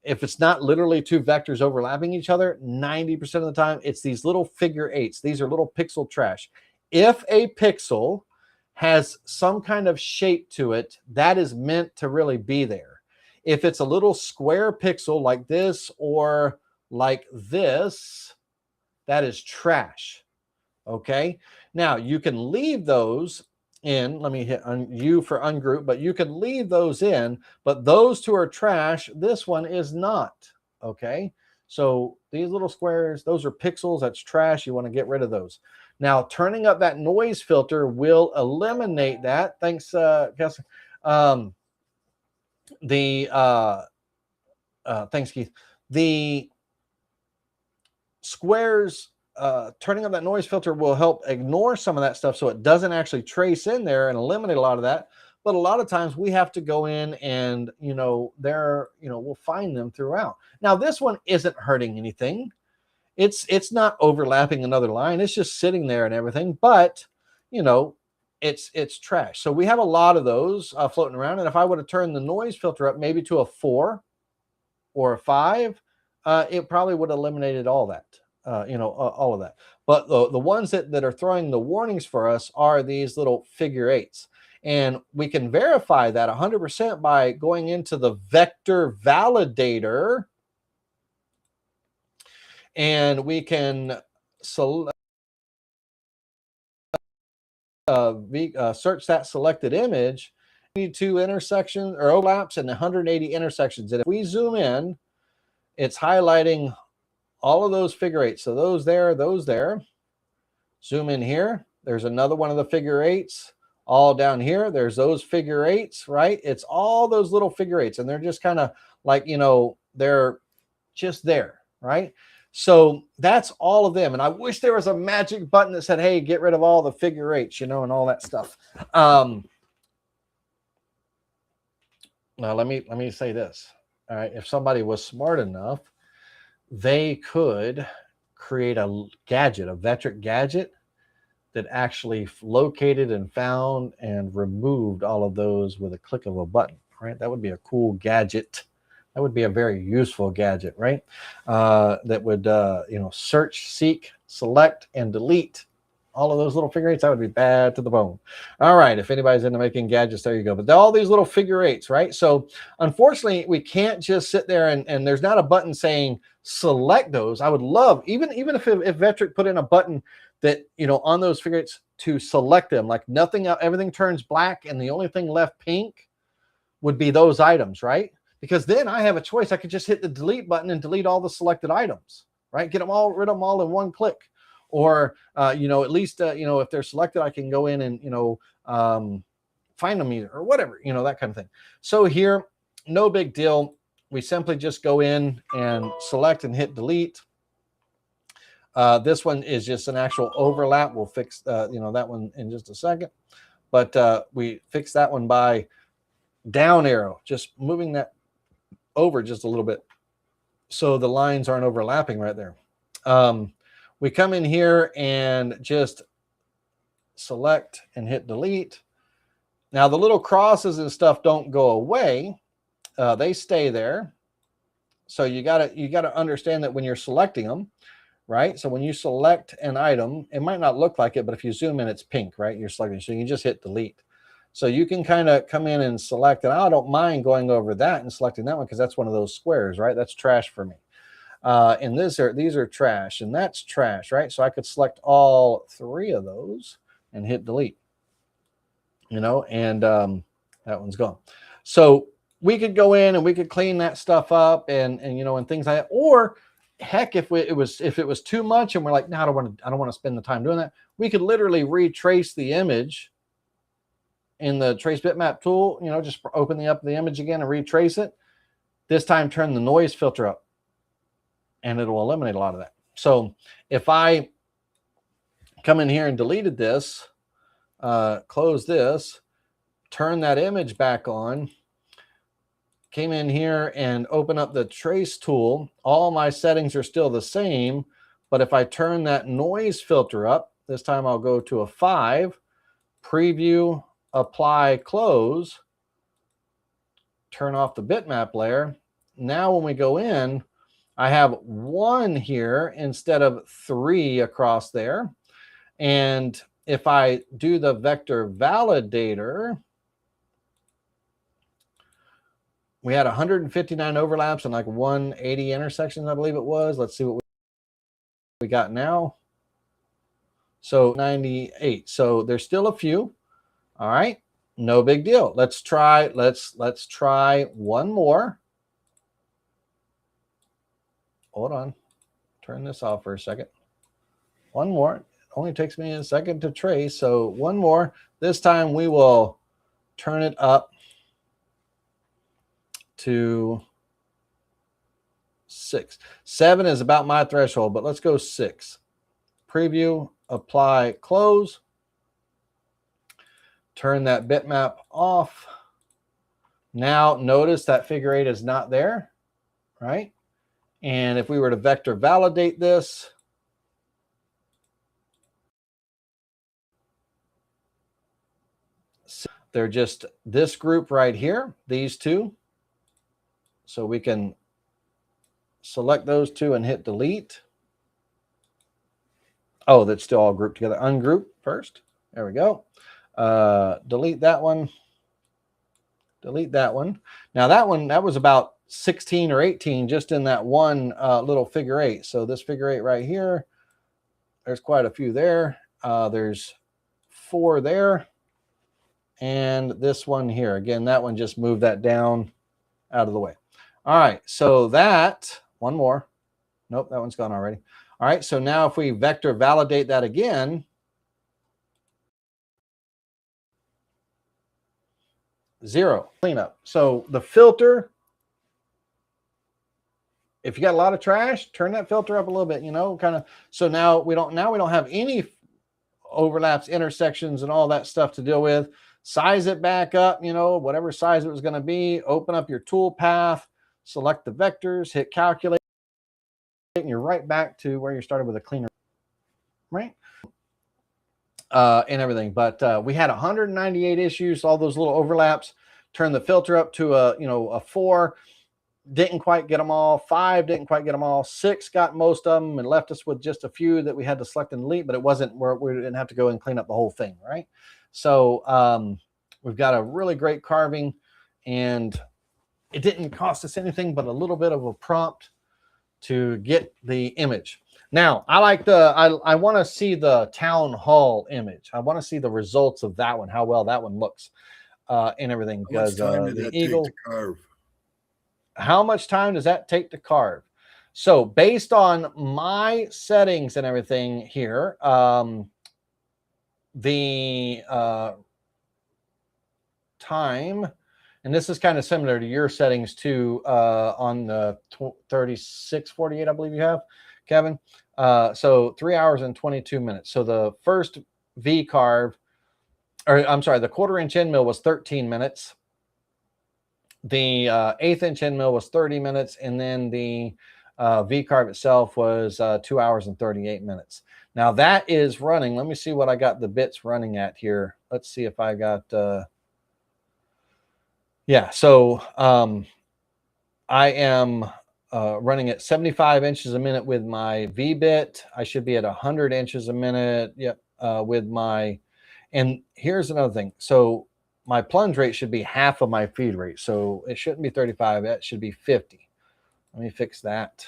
[SPEAKER 2] if it's not literally 2 vectors overlapping each other, 90% of the time, it's these little figure 8s. These are little pixel trash. If a pixel has some kind of shape to it, that is meant to really be there. If it's a little square pixel like this or like this, that is trash. Okay. Now you can leave those in. Let me hit U for ungroup, but you can leave those in, but those 2 are trash. This one is not. Okay. So these little squares, those are pixels. That's trash. You want to get rid of those. Now, turning up that noise filter will eliminate that. Thanks, Kelsey. Thanks, Keith. The squares, turning up that noise filter will help ignore some of that stuff, so it doesn't actually trace in there and eliminate a lot of that. But a lot of times we have to go in and, we'll find them throughout. Now, this one isn't hurting anything. It's not overlapping another line. It's just sitting there and everything, but it's trash. So we have a lot of those floating around. And if I would have turned the noise filter up maybe to a 4 or a 5, it probably would have eliminated all that, all of that. But the ones that are throwing the warnings for us are these little figure 8s. And we can verify that 100% by going into the vector validator. And we can search that selected image, 2 intersections or overlaps and 180 intersections. And if we zoom in, it's highlighting all of those figure 8s. So those there. Zoom in here. There's another one of the figure 8s. all down here. There's those figure eights, right? It's all those little figure eights, and they're just kind of like, you know, they're just there, right? So that's all of them. And I wish there was a magic button that said, hey, get rid of all the figure eights, you know, and all that stuff. Now let me say this. All right, if somebody was smart enough, they could create a gadget, a Vectric gadget that actually located and found and removed all of those with a click of a button, right? That would be a cool gadget. That would be a very useful gadget, right? That would, you know, search, seek, select, and delete all of those little figure eights. That would be bad to the bone. All right, if anybody's into making gadgets, there you go. But all these little figure eights, right? So unfortunately, we can't just sit there and there's not a button saying select those. I would love, even if Vectric put in a button that, you know, on those figure eights to select them, like nothing, everything turns black and the only thing left pink would be those items, right? Because then I have a choice. I could just hit the delete button and delete all the selected items, right? Get them all, rid of them all in one click. Or, you know, at least, you know, if they're selected, I can go in and, you know, find them either or whatever, you know, that kind of thing. So here, no big deal. We simply just go in and select and hit delete. This one is just an actual overlap. We'll fix, you know, that one in just a second. But we fix that one by down arrow, just moving that over just a little bit so the lines aren't overlapping right there. We come in here and just select and hit delete. Now the little crosses and stuff don't go away. They stay there. So you gotta understand that when you're selecting them, right? So when you select an item, it might not look like it, but if you zoom in, it's pink, right? You're selecting, so you can just hit delete. So you can kind of come in and select, and I don't mind going over that and selecting that one because that's one of those squares, right? That's trash for me. And these are trash, and that's trash, right? So I could select all three of those and hit delete, you know, and that one's gone. So we could go in and we could clean that stuff up and you know, and things like that. Or heck, if it was too much and we're like, no, I don't want to spend the time doing that, we could literally retrace the image in the trace bitmap tool, you know, just open up the image again and retrace it. This time turn the noise filter up and it will eliminate a lot of that. So if I come in here and deleted this, close this, turn that image back on, came in here and open up the trace tool, all my settings are still the same, but if I turn that noise filter up, this time I'll go to a 5, preview, apply, close, turn off the bitmap layer. Now when we go in, I have 1 here instead of 3 across there. And if I do the vector validator, we had 159 overlaps and like 180 intersections, I believe it was. Let's see what we got now. So 98. So there's still a few. All right, no big deal. Let's try one more. Hold on, turn this off for a second. One more. It only takes me a second to trace. So one more. This time we will turn it up to 6. 7 is about my threshold, but let's go 6. Preview, apply, close. Turn that bitmap off. Now notice that figure 8 is not there, right? And if we were to vector validate this, they're just this group right here, these two. So we can select those two and hit delete. Oh, that's still all grouped together. Ungroup first. There we go. Delete that one. Delete that one. Now that one, that was about 16 or 18 just in that one little figure 8. So this figure 8 right here, there's quite a few there. There's 4 there. And this one here. Again, that one just moved that down out of the way. All right, so that, one more. Nope, that one's gone already. All right, so now if we vector validate that again, 0 cleanup. So the filter, if you got a lot of trash, turn that filter up a little bit, you know, kind of. So now we don't have any overlaps, intersections, and all that stuff to deal with. Size it back up, you know, whatever size it was going to be. Open up your tool path, select the vectors, hit calculate, and you're right back to where you started with a cleaner, right? And everything. But we had 198 issues, all those little overlaps. Turn the filter up to a 4. Didn't quite get them all. 5 didn't quite get them all. 6 got most of them and left us with just a few that we had to select and delete, but it wasn't where we didn't have to go and clean up the whole thing, right? So we've got a really great carving, and it didn't cost us anything but a little bit of a prompt to get the image. Now, I want to see the town hall image. I want to see the results of that one, how well that one looks, and everything.
[SPEAKER 4] How much time did
[SPEAKER 2] the
[SPEAKER 4] that
[SPEAKER 2] eagle,
[SPEAKER 4] take to carve?
[SPEAKER 2] how much time does that take to carve? So based on my settings and everything here, the time, and this is kind of similar to your settings too, on the 3648, I believe you have, Kevin. So 3 hours and 22 minutes. So the first V-carve, or I'm sorry, the 1/4-inch end mill was 13 minutes. The 1/8-inch end mill was 30 minutes, and then the V-carve itself was 2 hours and 38 minutes. Now that is running. Let me see what I got the bits running at here. Let's see if I got, yeah. So I am running at 75 inches a minute with my V bit. I should be at 100 inches a minute. Yep. With my, and here's another thing. So my plunge rate should be half of my feed rate. So it shouldn't be 35. It should be 50. Let me fix that.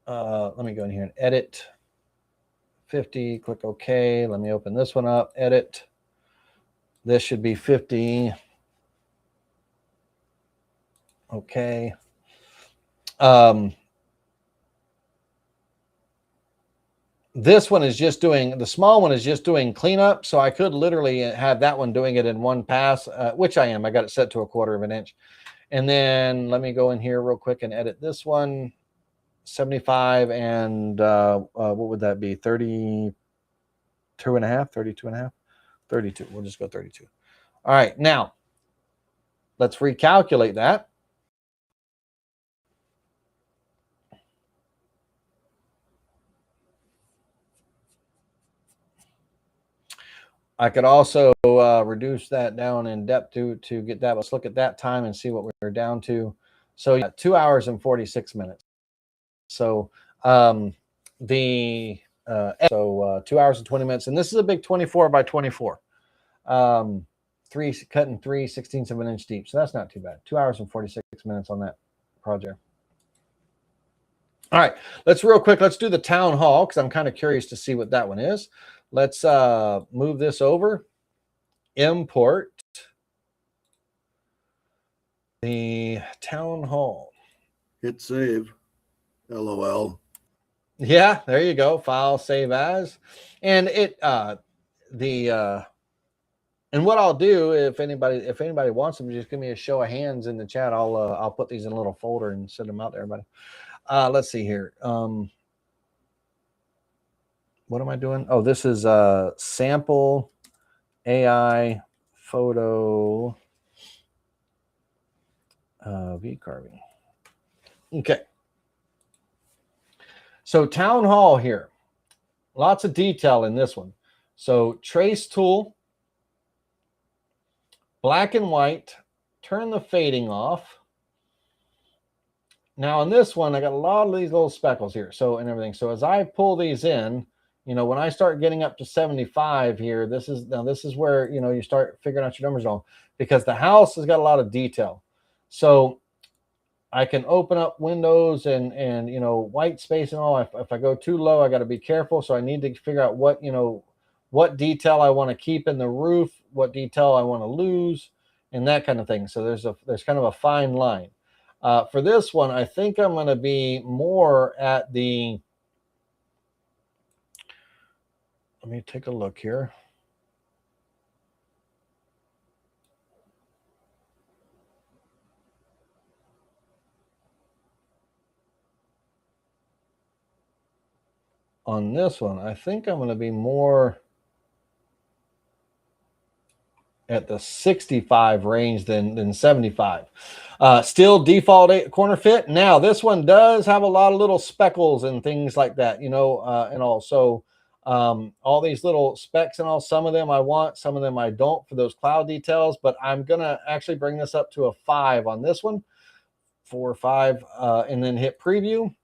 [SPEAKER 2] Let me go in here and edit 50. Click OK. Let me open this one up. Edit. This should be 50. Okay. This one is just doing, the small one is just doing cleanup. So I could literally have that one doing it in one pass, which I am. I got it set to 1/4 of an inch. And then let me go in here real quick and edit this one. 75 and what would that be? 32 and a half, 32 and a half, 32. We'll just go 32. All right. Now let's recalculate that. I could also reduce that down in depth to get that. Let's look at that time and see what we're down to. So yeah, 2 hours and 46 minutes. So 2 hours and 20 minutes. And this is a big 24 by 24. Cutting 3 16ths of an inch deep. So that's not too bad. 2 hours and 46 minutes on that project. All right, let's real quick. Let's do the town hall because I'm kind of curious to see what that one is. Let's move this over. Import the town hall.
[SPEAKER 4] Hit save. LOL.
[SPEAKER 2] Yeah, there you go. File, save as, and it and what I'll do if anybody wants them, just give me a show of hands in the chat. I'll put these in a little folder and send them out to everybody. Let's see here. What am I doing? Oh, this is sample AI photo V-carving. Okay. So town hall here. Lots of detail in this one. So trace tool, black and white, turn the fading off. Now on this one, I got a lot of these little speckles here. So and everything. So as I pull these in, you know, when I start getting up to 75 here, this is where, you know, you start figuring out your numbers on, because the house has got a lot of detail. So I can open up windows and you know, white space and all. If I go too low, I got to be careful. So I need to figure out what, you know, what detail I want to keep in the roof, what detail I want to lose, and that kind of thing. So there's kind of a fine line. For this one, I think I'm going to be more at the, let me take a look here. on this one, I think I'm going to be more at the 65 range than 75. Still default corner fit. Now this one does have a lot of little speckles and things like that, you know, and also all these little specks and all. Some of them I want, some of them I don't for those cloud details. But I'm gonna actually bring this up to a 5 on this one, 4 or 5, and then hit preview.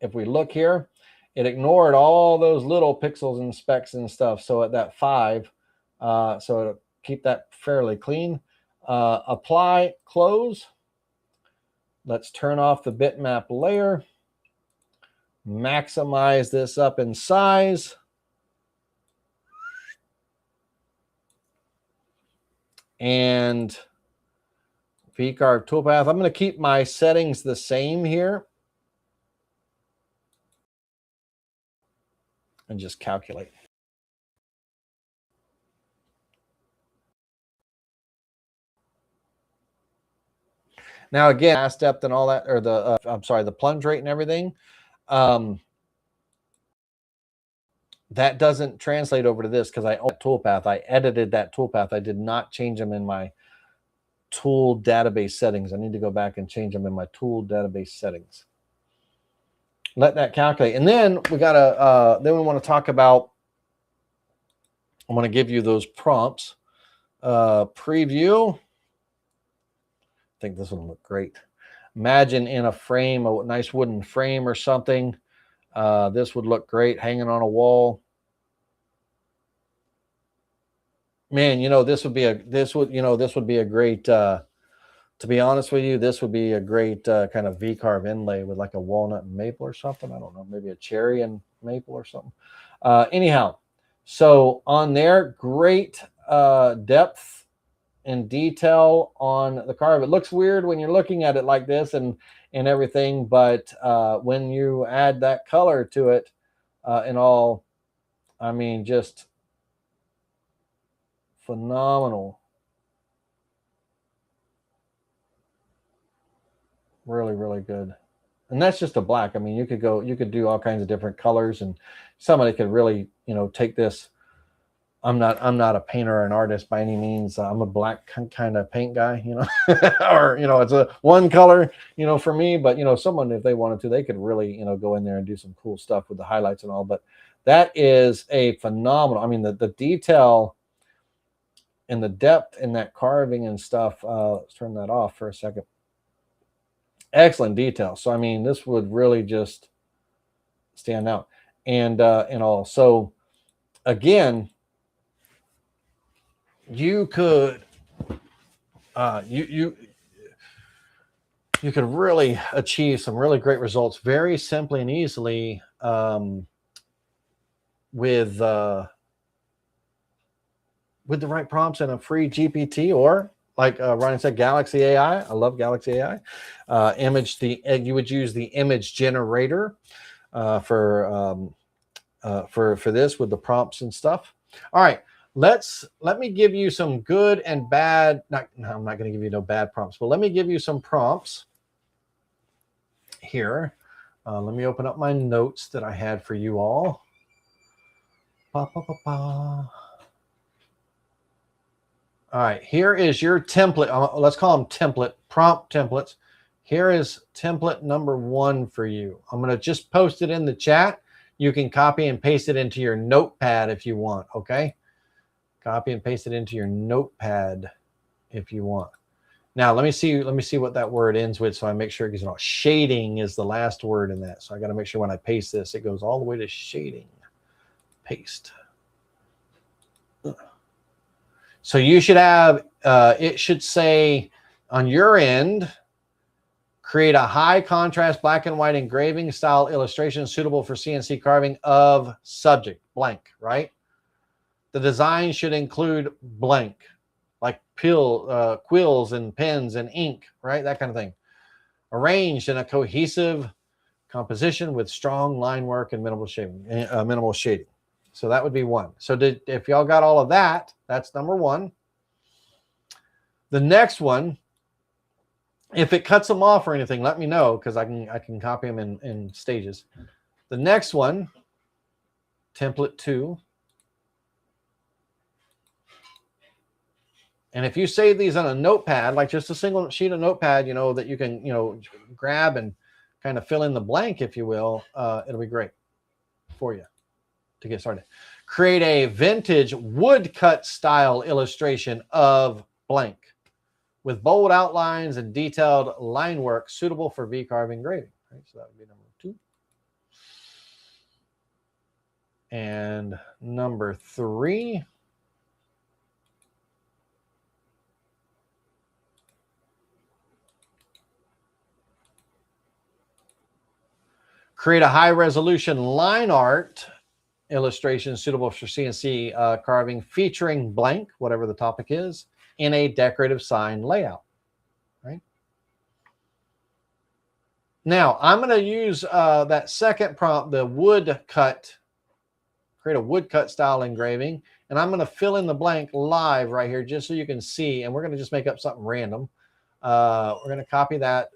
[SPEAKER 2] If we look here, it ignored all those little pixels and specks and stuff. So at that 5. So it'll keep that fairly clean. Apply, close. Let's turn off the bitmap layer. Maximize this up in size. And VCarve toolpath. I'm going to keep my settings the same here. And just calculate. Now again, cast depth and all that, or the I'm sorry, the plunge rate and everything, that doesn't translate over to this because I own a toolpath. I edited that toolpath. I did not change them in my tool database settings. I need to go back and change them in my tool database settings. Let that calculate, and then we gotta. Then we want to talk about. I'm going to give you those prompts. Preview. I think this one look great. Imagine in a frame, a nice wooden frame or something. This would look great hanging on a wall. Man, you know, this would be a great, to be honest with you, this would be a great kind of V-carve inlay with like a walnut and maple or something. I don't know, maybe a cherry and maple or something. Anyhow, so on there, great depth and detail on the carve. It looks weird when you're looking at it like this and everything, but when you add that color to it and all, I mean, just phenomenal. Really, really good. And that's just a black. I mean, you could do all kinds of different colors, and somebody could really, you know, take this. I'm not a painter or an artist by any means. I'm a black kind of paint guy, you know, or, you know, it's a one color, you know, for me, but, you know, someone, if they wanted to, they could really, you know, go in there and do some cool stuff with the highlights and all. But that is a phenomenal, I mean, the detail and the depth in that carving and stuff. Let's turn that off for a second. Excellent detail. So, I mean, this would really just stand out and all. So again, you could you could really achieve some really great results very simply and easily with the right prompts and a free GPT, or like Ryan said, Galaxy AI. I love Galaxy AI. You would use the image generator for this with the prompts and stuff. All right. Let me give you some good and bad. No, I'm not going to give you no bad prompts, but let me give you some prompts here. Let me open up my notes that I had for you all. All right, here is your template. Let's call them prompt templates. Here is template number 1 for you. I'm going to just post it in the chat. You can copy and paste it into your notepad if you want, okay? Copy and paste it into your notepad if you want. Now, let me see what that word ends with, so I make sure, because you know, shading is the last word in that. So I got to make sure when I paste this, it goes all the way to shading. Paste. So you should have, it should say on your end, create a high contrast black and white engraving style illustration suitable for CNC carving of subject blank, right? The design should include blank, like quills and pens and ink, right? That kind of thing. Arranged in a cohesive composition with strong line work and minimal shading. So that would be 1. So if y'all got all of that, that's number 1. The next one If it cuts them off or anything, let me know, because I can copy them in stages. The next one, template 2. And if you save these on a notepad, like just a single sheet of notepad, that you can, grab and kind of fill in the blank, if you will, it'll be great for you to get started. Create a vintage woodcut style illustration of blank with bold outlines and detailed line work suitable for V-carve engraving. Right, so that would be number 2. And number 3. Create a high-resolution line art illustration suitable for CNC carving featuring blank, whatever the topic is, in a decorative sign layout. Right? Now, I'm going to use that second prompt, the woodcut, create a woodcut style engraving, and I'm going to fill in the blank live right here just so you can see, and we're going to just make up something random. We're going to copy that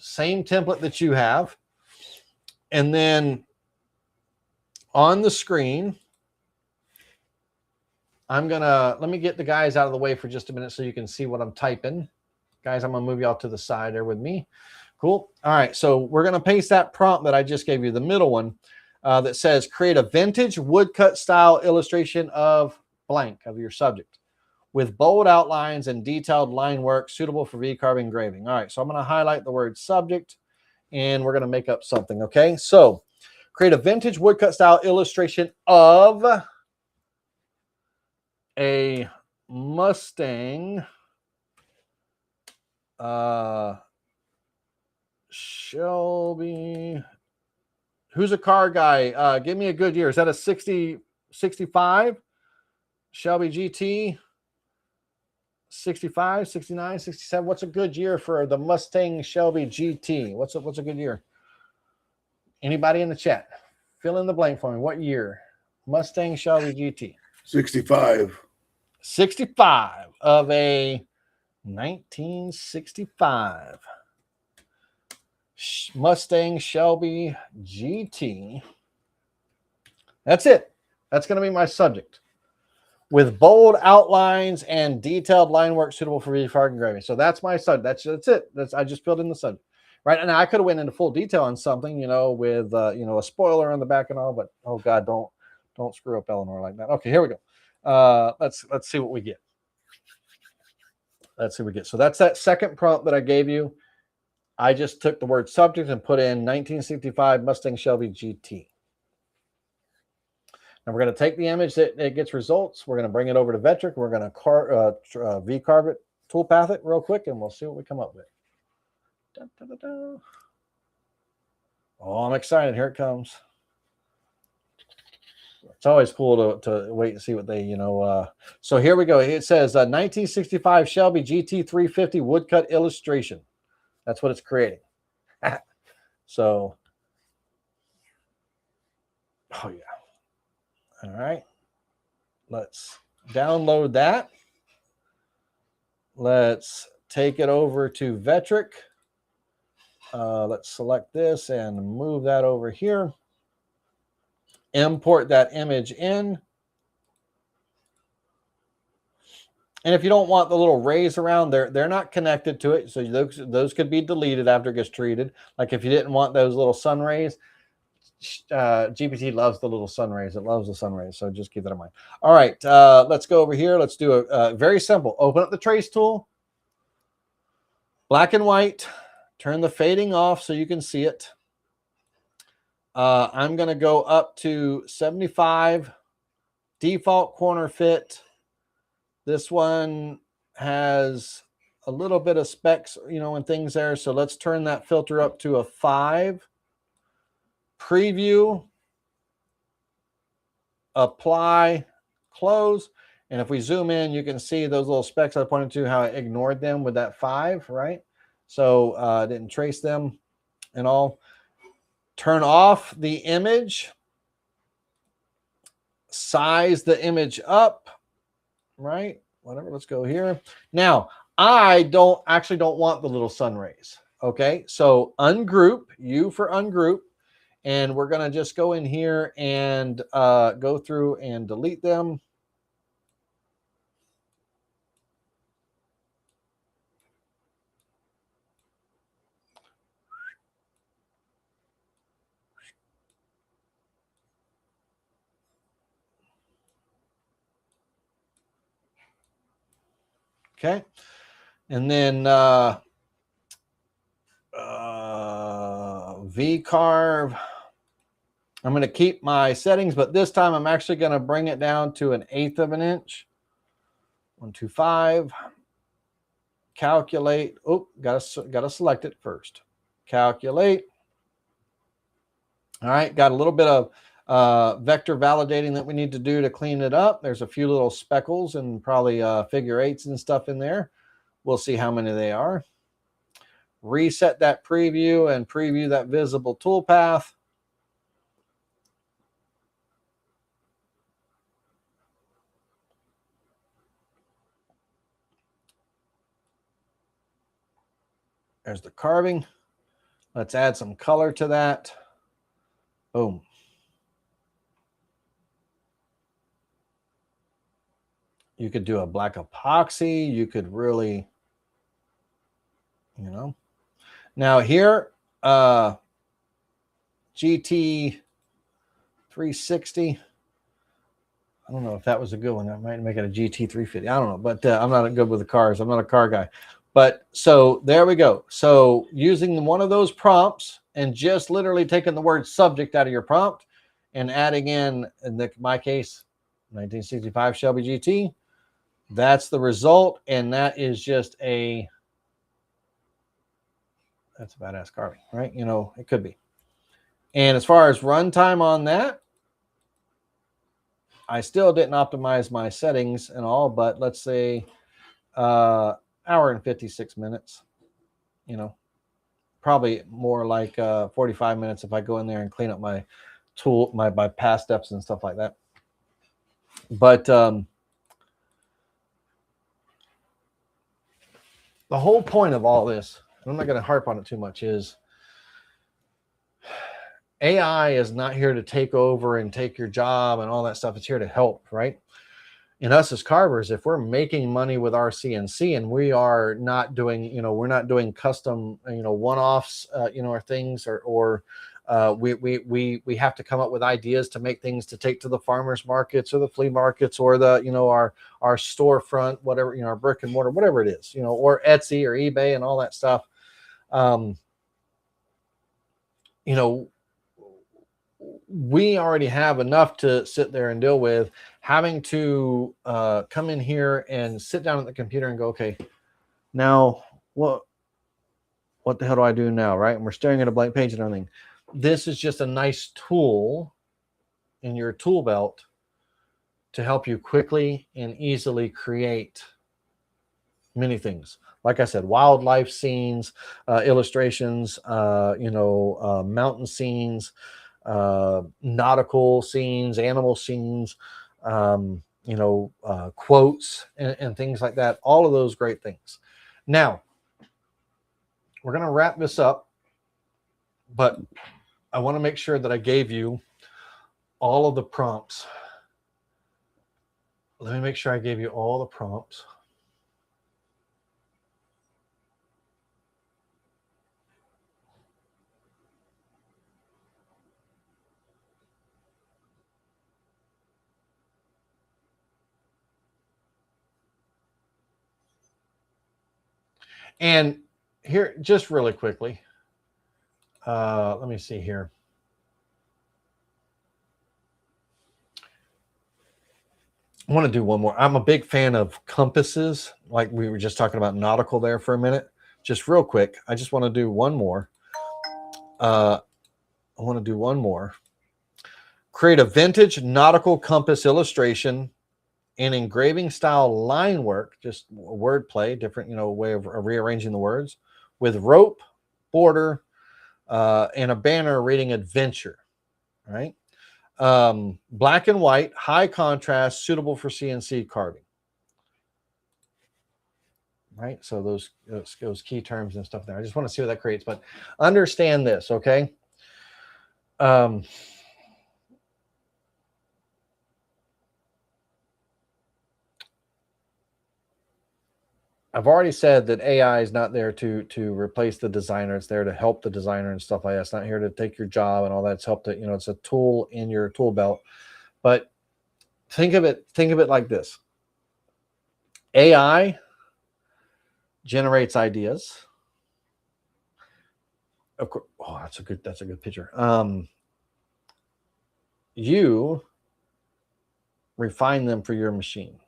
[SPEAKER 2] same template that you have. And then on the screen, let me get the guys out of the way for just a minute so you can see what I'm typing. Guys, I'm going to move y'all to the side there with me. Cool. All right. So we're going to paste that prompt that I just gave you, the middle one, that says create a vintage woodcut style illustration of blank, of your subject, with bold outlines and detailed line work suitable for V-carve engraving. All right. So I'm going to highlight the word subject, and we're going to make up something, okay? So create a vintage woodcut style illustration of a Mustang Shelby. Who's a car guy? Give me a good year. Is that a 65? Shelby GT? 65, 69, 67. What's a good year for the Mustang Shelby GT? What's a good year? Anybody in the chat? Fill in the blank for me. What year? Mustang Shelby GT.
[SPEAKER 4] 65.
[SPEAKER 2] 65 of a 1965 Mustang Shelby GT. That's it. That's going to be my subject, with bold outlines and detailed line work suitable for V-carve engraving. So that's my subject. That's it. I just filled in the subject, right? And I could have went into full detail on something, with a spoiler on the back and all. But oh God, don't screw up Eleanor like that. Okay, here we go. Let's see what we get. Let's see what we get. So that's that second prompt that I gave you. I just took the word subject and put in 1965 Mustang Shelby GT. Now we're going to take the image that it gets results. We're going to bring it over to Vectric. We're going to V-carve it, toolpath it real quick, and we'll see what we come up with. Da, da, da, da. Oh, I'm excited. Here it comes. It's always cool to wait and see what they, So here we go. It says 1965 Shelby GT 350 woodcut illustration. That's what it's creating. So, oh yeah. All right, let's download that. Let's take it over to Vectric. Let's select this and move that over here. Import that image in. And if you don't want the little rays around, they're not connected to it. So those could be deleted after it gets treated. Like if you didn't want those little sun rays, GPT loves the little sun rays. It loves the sun rays. So just keep that in mind. All right, let's go over here. Let's do a very simple. Open up the trace tool. Black and white. Turn the fading off so you can see it. I'm going to go up to 75. Default corner fit. This one has a little bit of specks, and things there. So let's turn that filter up to a 5. Preview, apply, close. And if we zoom in, you can see those little specks I pointed to, how I ignored them with that 5, right? So I didn't trace them and all. Turn off the image. Size the image up, right? Whatever, let's go here. Now, I don't want the little sun rays. Okay, so ungroup, U for ungroup, and we're going to just go in here and go through and delete them. Okay, and then V-carve. I'm going to keep my settings, but this time I'm actually going to bring it down to 1/8 of an inch. 125. Calculate. Oh, gotta select it first. Calculate. All right, got a little bit of vector validating that we need to do to clean it up. There's a few little speckles and probably figure eights and stuff in there. We'll see how many they are. Reset that preview and preview that visible toolpath. There's the carving. Let's add some color to that. Boom. You could do a black epoxy. You could really, you know. Now here, GT 360. I don't know if that was a good one. I might make it a GT 350. I don't know, but I'm not good with the cars. I'm not a car guy. But so there we go. So using one of those prompts and just literally taking the word subject out of your prompt and adding in my case, 1965 Shelby GT, that's the result. And that is just that's a badass carving, right? You know, it could be. And as far as runtime on that, I still didn't optimize my settings and all, but let's say hour and 56 minutes, you know, probably more like 45 minutes if I go in there and clean up my tool, my pass steps and stuff like that. But the whole point of all this, I'm not going to harp on it too much, is AI is not here to take over and take your job and all that stuff. It's here to help, right? And us as carvers, if we're making money with our CNC and we are not doing, you know, we're not doing custom, you know, one-offs, you know, or things, or we have to come up with ideas to make things to take to the farmers markets or the flea markets or the, you know, our storefront, whatever, you know, our brick and mortar, whatever it is, you know, or Etsy or eBay and all that stuff. You know, we already have enough to sit there and deal with. Having to come in here and sit down at the computer and go, okay, now what the hell do I do now, right? And we're staring at a blank page and everything. This is just a nice tool in your tool belt to help you quickly and easily create many things. Like I said, wildlife scenes, illustrations, you know, mountain scenes, nautical scenes, animal scenes, you know, quotes and things like that. All of those great things. Now, we're going to wrap this up, but I want to make sure that I gave you all of the prompts. Let me make sure I gave you all the prompts. And here, just really quickly, let me see here. I want to do one more. I'm a big fan of compasses, like we were just talking about nautical there for a minute. Just real quick, I just want to do one more. I want to do one more. Create a vintage nautical compass illustration in engraving style line work, just wordplay, different, you know, way of rearranging the words, with rope, border, and a banner reading adventure, right? Black and white, high contrast, suitable for CNC carving. right? So those key terms and stuff there. I just want to see what that creates, but understand this, okay? I've already said that AI is not there to replace the designer. It's there to help the designer and stuff like that. It's not here to take your job and all that. It's helped it, it's a tool in your tool belt. But think of it like this. AI generates ideas. Of course, oh, that's a good picture. You refine them for your machine.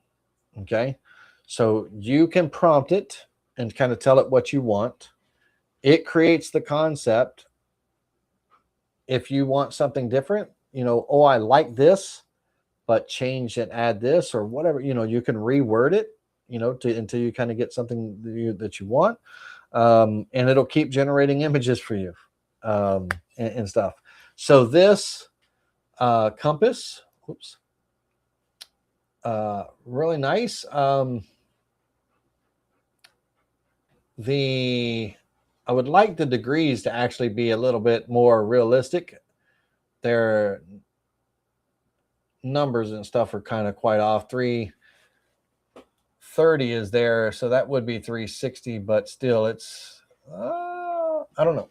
[SPEAKER 2] Okay. So you can prompt it and kind of tell it what you want. It creates the concept. If you want something different, oh, I like this, but change and add this or whatever, you can reword it, until you kind of get something that you want. And it'll keep generating images for you and stuff. So this compass, oops, really nice. I would like the degrees to actually be a little bit more realistic. Their numbers and stuff are kind of quite off. 330 is there, so that would be 360, but still it's I don't know.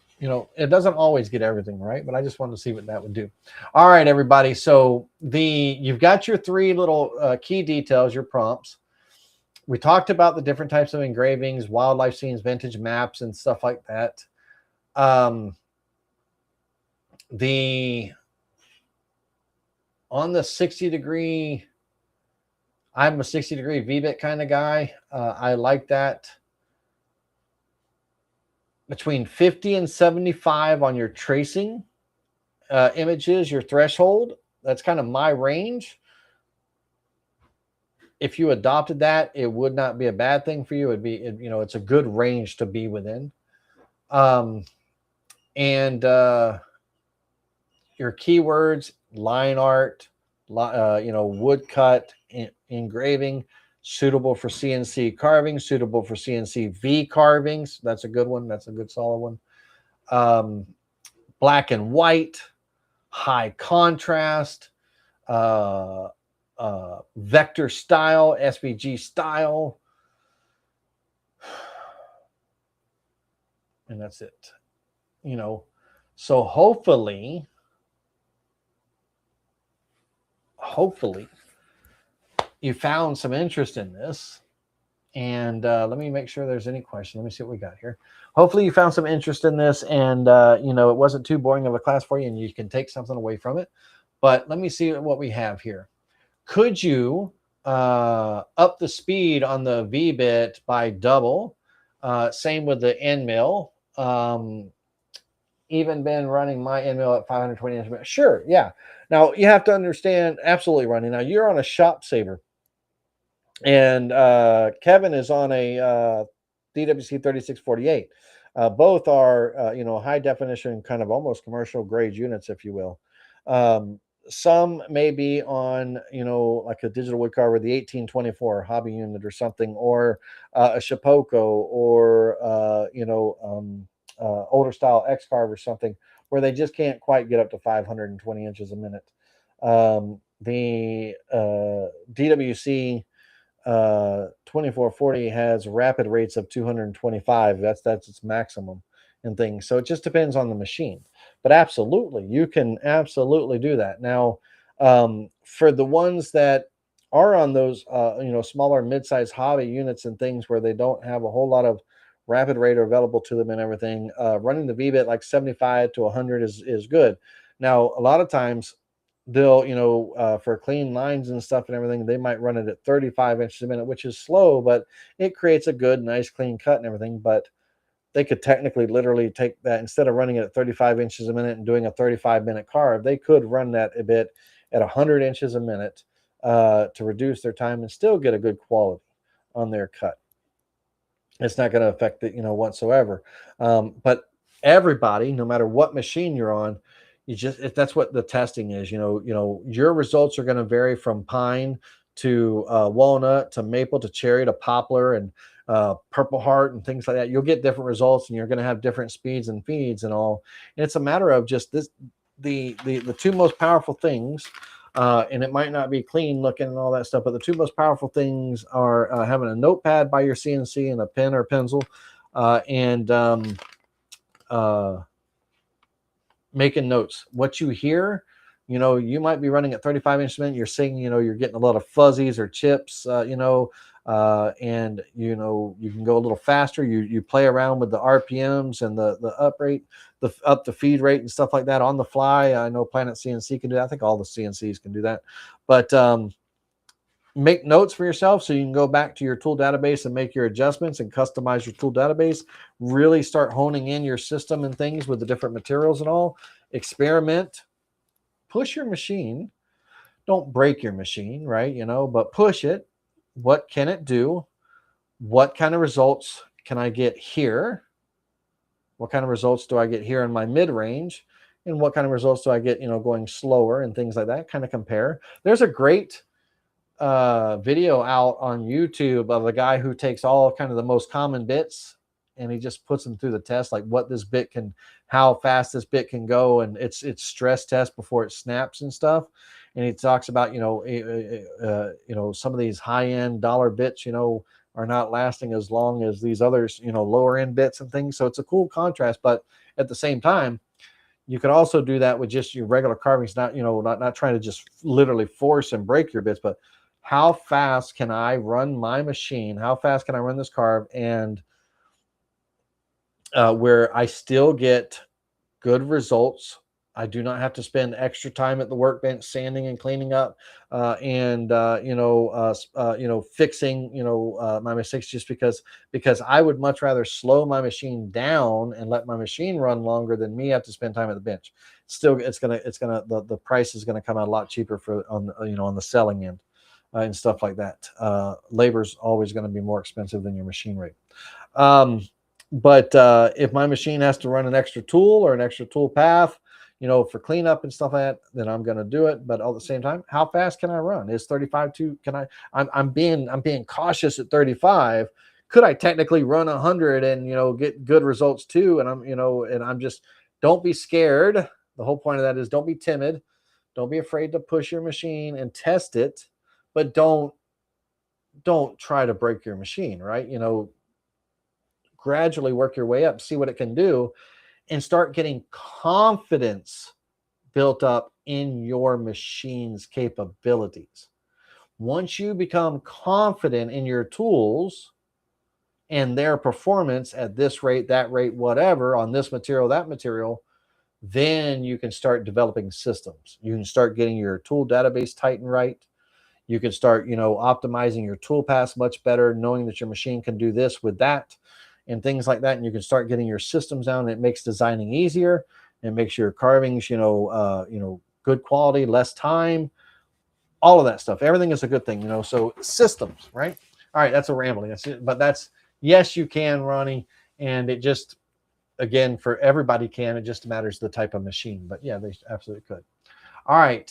[SPEAKER 2] It doesn't always get everything right, but I just wanted to see what that would do. All right, everybody. So you've got your three little key details, your prompts. We talked about the different types of engravings, wildlife scenes, vintage maps, and stuff like that. On the 60-degree, I'm a 60-degree V-bit kind of guy. I like that. Between 50 and 75 on your tracing images, your threshold. That's kind of my range. If you adopted that, it would not be a bad thing for you. It's a good range to be within. And your keywords, line art, woodcut, engraving, suitable for CNC carving, suitable for CNC V carvings. That's a good one. That's a good solid one. Black and white, high contrast, vector style, SVG style, and that's it. So hopefully you found some interest in this. And let me make sure there's any question. Let me see what we got here. Hopefully you found some interest in this, and it wasn't too boring of a class for you, and you can take something away from it. But let me see what we have here. Could you up the speed on the V-bit by double? Same with the end mill. Even been running my end mill at 520 inches. Sure, yeah. Now you have to understand, absolutely running. Now you're on a shop saver, and Kevin is on a DWC 3648. Both are high definition, kind of almost commercial grade units, if you will. Some may be on, like a digital woodcarver, the 1824 hobby unit or something, or a Shapeoko, or older style X-carve or something, where they just can't quite get up to 520 inches a minute. The DWC 2440 has rapid rates of 225. That's its maximum and things. So it just depends on the machine. But absolutely, you can absolutely do that. Now, for the ones that are on those, smaller mid-size hobby units and things where they don't have a whole lot of rapid rate available to them and everything, running the V-bit like 75 to 100 is good. Now, a lot of times they'll, for clean lines and stuff and everything, they might run it at 35 inches a minute, which is slow, but it creates a good, nice, clean cut and everything. But they could technically literally take that, instead of running it at 35 inches a minute and doing a 35-minute carve, they could run that a bit at 100 inches a minute to reduce their time and still get a good quality on their cut. It's not going to affect it, whatsoever. But everybody, no matter what machine you're on, that's what the testing is. Your results are going to vary from pine to walnut to maple to cherry to poplar, and Purple Heart and things like that. You'll get different results, and you're going to have different speeds and feeds and all. And it's a matter of just this, the two most powerful things, and it might not be clean looking and all that stuff, but the two most powerful things are having a notepad by your CNC and a pen or pencil, and making notes. What you hear, you know, you might be running at 35 inches a minute. You're seeing, you know, you're getting a lot of fuzzies or chips, you know, and you know, you can go a little faster. You play around with the RPMs and the up rate, up the feed rate and stuff like that on the fly. I know Planet CNC can do that. I think all the CNCs can do that. But make notes for yourself so you can go back to your tool database and make your adjustments and customize your tool database. Really start honing in your system and things with the different materials and all. Experiment. Push your machine. Don't break your machine, right? You know, but push it. What can it do? What kind of results can I get here? What kind of results do I get here in my mid-range? And what kind of results do I get, you know, going slower and things like that? Kind of compare. There's a great video out on YouTube of a guy who takes all kind of the most common bits and he just puts them through the test, like what this bit can, how fast this bit can go, and it's stress test before it snaps and stuff. And he talks about, you know, some of these high-end dollar bits, you know, are not lasting as long as these others, you know, lower end bits and things. So it's a cool contrast, but at the same time, you can also do that with just your regular carvings, not, you know, not trying to just literally force and break your bits, but how fast can I run my machine? How fast can I run this carve? And where I still get good results. I do not have to spend extra time at the workbench sanding and cleaning up and fixing, you know, my mistakes, just because I would much rather slow my machine down and let my machine run longer than me have to spend time at the bench. Still, the price is gonna come out a lot cheaper on the selling end. And stuff like that. Labor's always going to be more expensive than your machine rate. But if my machine has to run an extra tool or an extra tool path, you know, for cleanup and stuff like that, then I'm going to do it. But at the same time, how fast can I run? Is 35 too? Can I? I'm being cautious at 35. Could I technically run 100 and, you know, get good results too? And I'm just, don't be scared. The whole point of that is don't be timid. Don't be afraid to push your machine and test it. But don't try to break your machine, right? You know, gradually work your way up, see what it can do, and start getting confidence built up in your machine's capabilities. Once you become confident in your tools and their performance at this rate, that rate, whatever, on this material, that material, then you can start developing systems. You can start getting your tool database tight and right. You can start, you know, optimizing your Toolpaths much better, knowing that your machine can do this with that and things like that. And you can start getting your systems down. It makes designing easier. It makes your carvings, good quality, less time, all of that stuff. Everything is a good thing, you know. So systems, right? All right, that's a rambling. That's it. But that's, yes, you can, Ronnie. And it just, again, for everybody can. It just matters the type of machine. But yeah, they absolutely could. All right.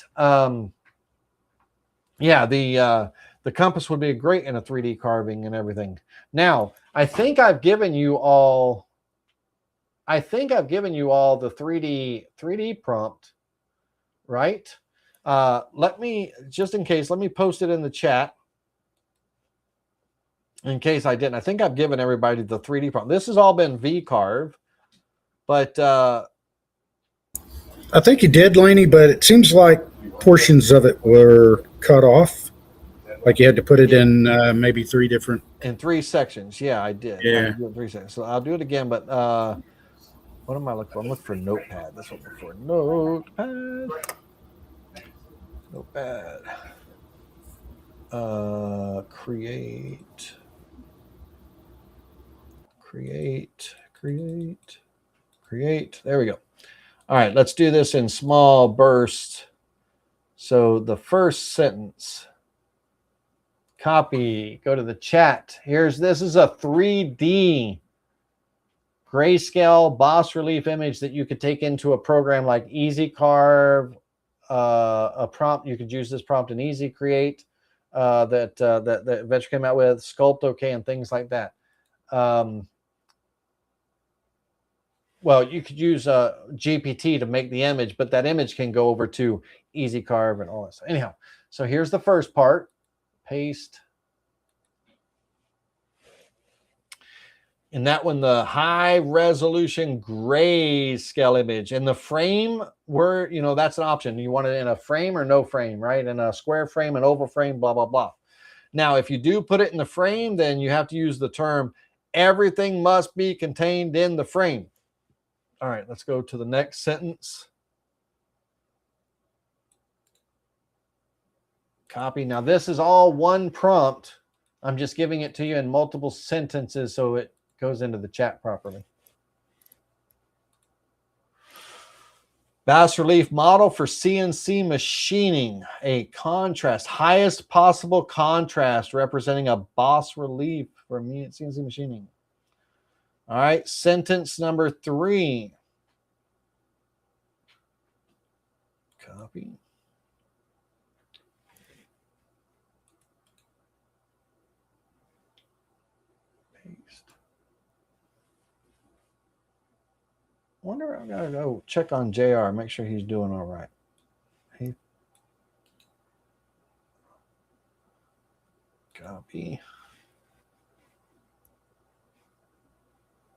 [SPEAKER 2] Yeah, the compass would be great in a 3D carving and everything. Now, I think I've given you all the 3D prompt, right? Let me, just in case, let me post it in the chat in case I didn't. I think I've given everybody the 3D prompt. This has all been V-carve, but
[SPEAKER 1] I think you did, Laney, but it seems like portions of it were cut off. Like you had to put it in maybe three different.
[SPEAKER 2] in 3 sections. Yeah, I did.
[SPEAKER 1] Yeah.
[SPEAKER 2] I did it in 3 sections. So I'll do it again, but what am I looking for? I'm looking for Notepad. That's what I'm looking for. Notepad. Create. There we go. All right, let's do this in small bursts. So the first sentence, copy, go to the chat. This is a 3D grayscale bas relief image that you could take into a program like VCarve, a prompt. You could use this prompt in Easy Create that Venture came out with, Sculpt OK, and things like that. well, you could use GPT to make the image, but that image can go over to VCarve and all that stuff. Anyhow, so here's the first part. Paste. And that one, the high resolution grayscale image. And the frame, that's an option. You want it in a frame or no frame, right? In a square frame, an oval frame, blah, blah, blah. Now, if you do put it in the frame, then you have to use the term, everything must be contained in the frame. All right, let's go to the next sentence. Copy. Now, this is all one prompt. I'm just giving it to you in multiple sentences so it goes into the chat properly. Bas relief model for CNC machining, a contrast, highest possible contrast representing a bas relief for CNC machining. All right, sentence number 3. Copy. I wonder, I gotta go check on JR, make sure he's doing all right. Copy.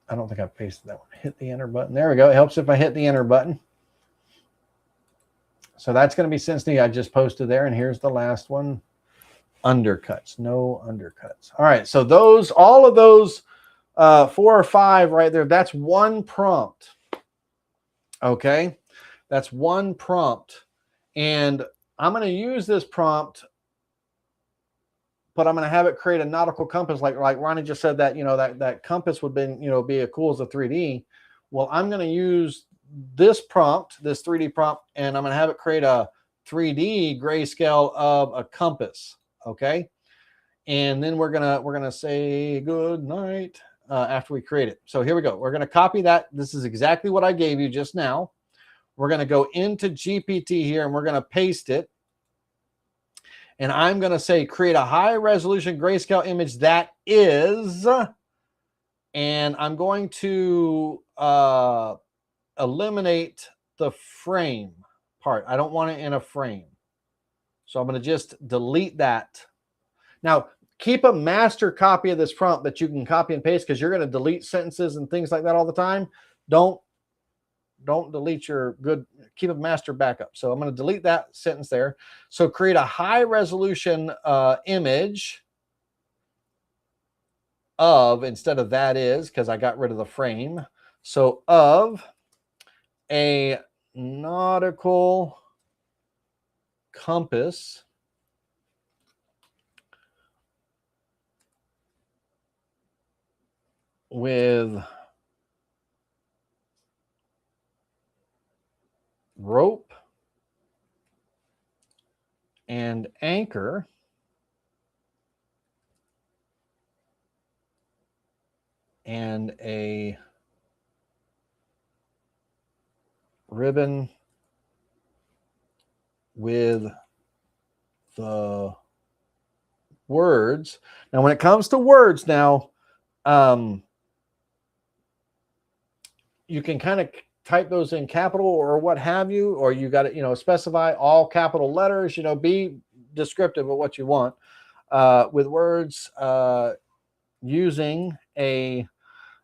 [SPEAKER 2] I don't think I pasted that one. Hit the enter button. There we go. It helps if I hit the enter button. So that's going to be Cincinnati. I just posted there. And here's the last one. Undercuts. No undercuts. All right. So all of those 4 or 5 right there, that's one prompt. Okay. That's one prompt. And I'm going to use this prompt, but I'm going to have it create a nautical compass. Like Ronnie just said that, that compass would be as cool as a 3D. Well, I'm going to use this prompt, this 3D prompt, and I'm going to have it create a 3D grayscale of a compass. Okay. And then we're going to say good night after we create it. So here we go. We're going to copy that. This is exactly what I gave you just now. We're going to go into GPT here and we're going to paste it. And I'm going to say, create a high resolution grayscale image that is, and I'm going to eliminate the frame part. I don't want it in a frame. So I'm going to just delete that. Now, keep a master copy of this prompt that you can copy and paste because you're going to delete sentences and things like that all the time. Don't delete your good, keep a master backup. So I'm going to delete that sentence there. So create a high resolution image of, instead of that is, because I got rid of the frame. So of a nautical compass with rope and anchor and a ribbon with the words. Now, when it comes to words now, you can kind of type those in capital or what have you, or you got to, specify all capital letters, be descriptive of what you want with words using a,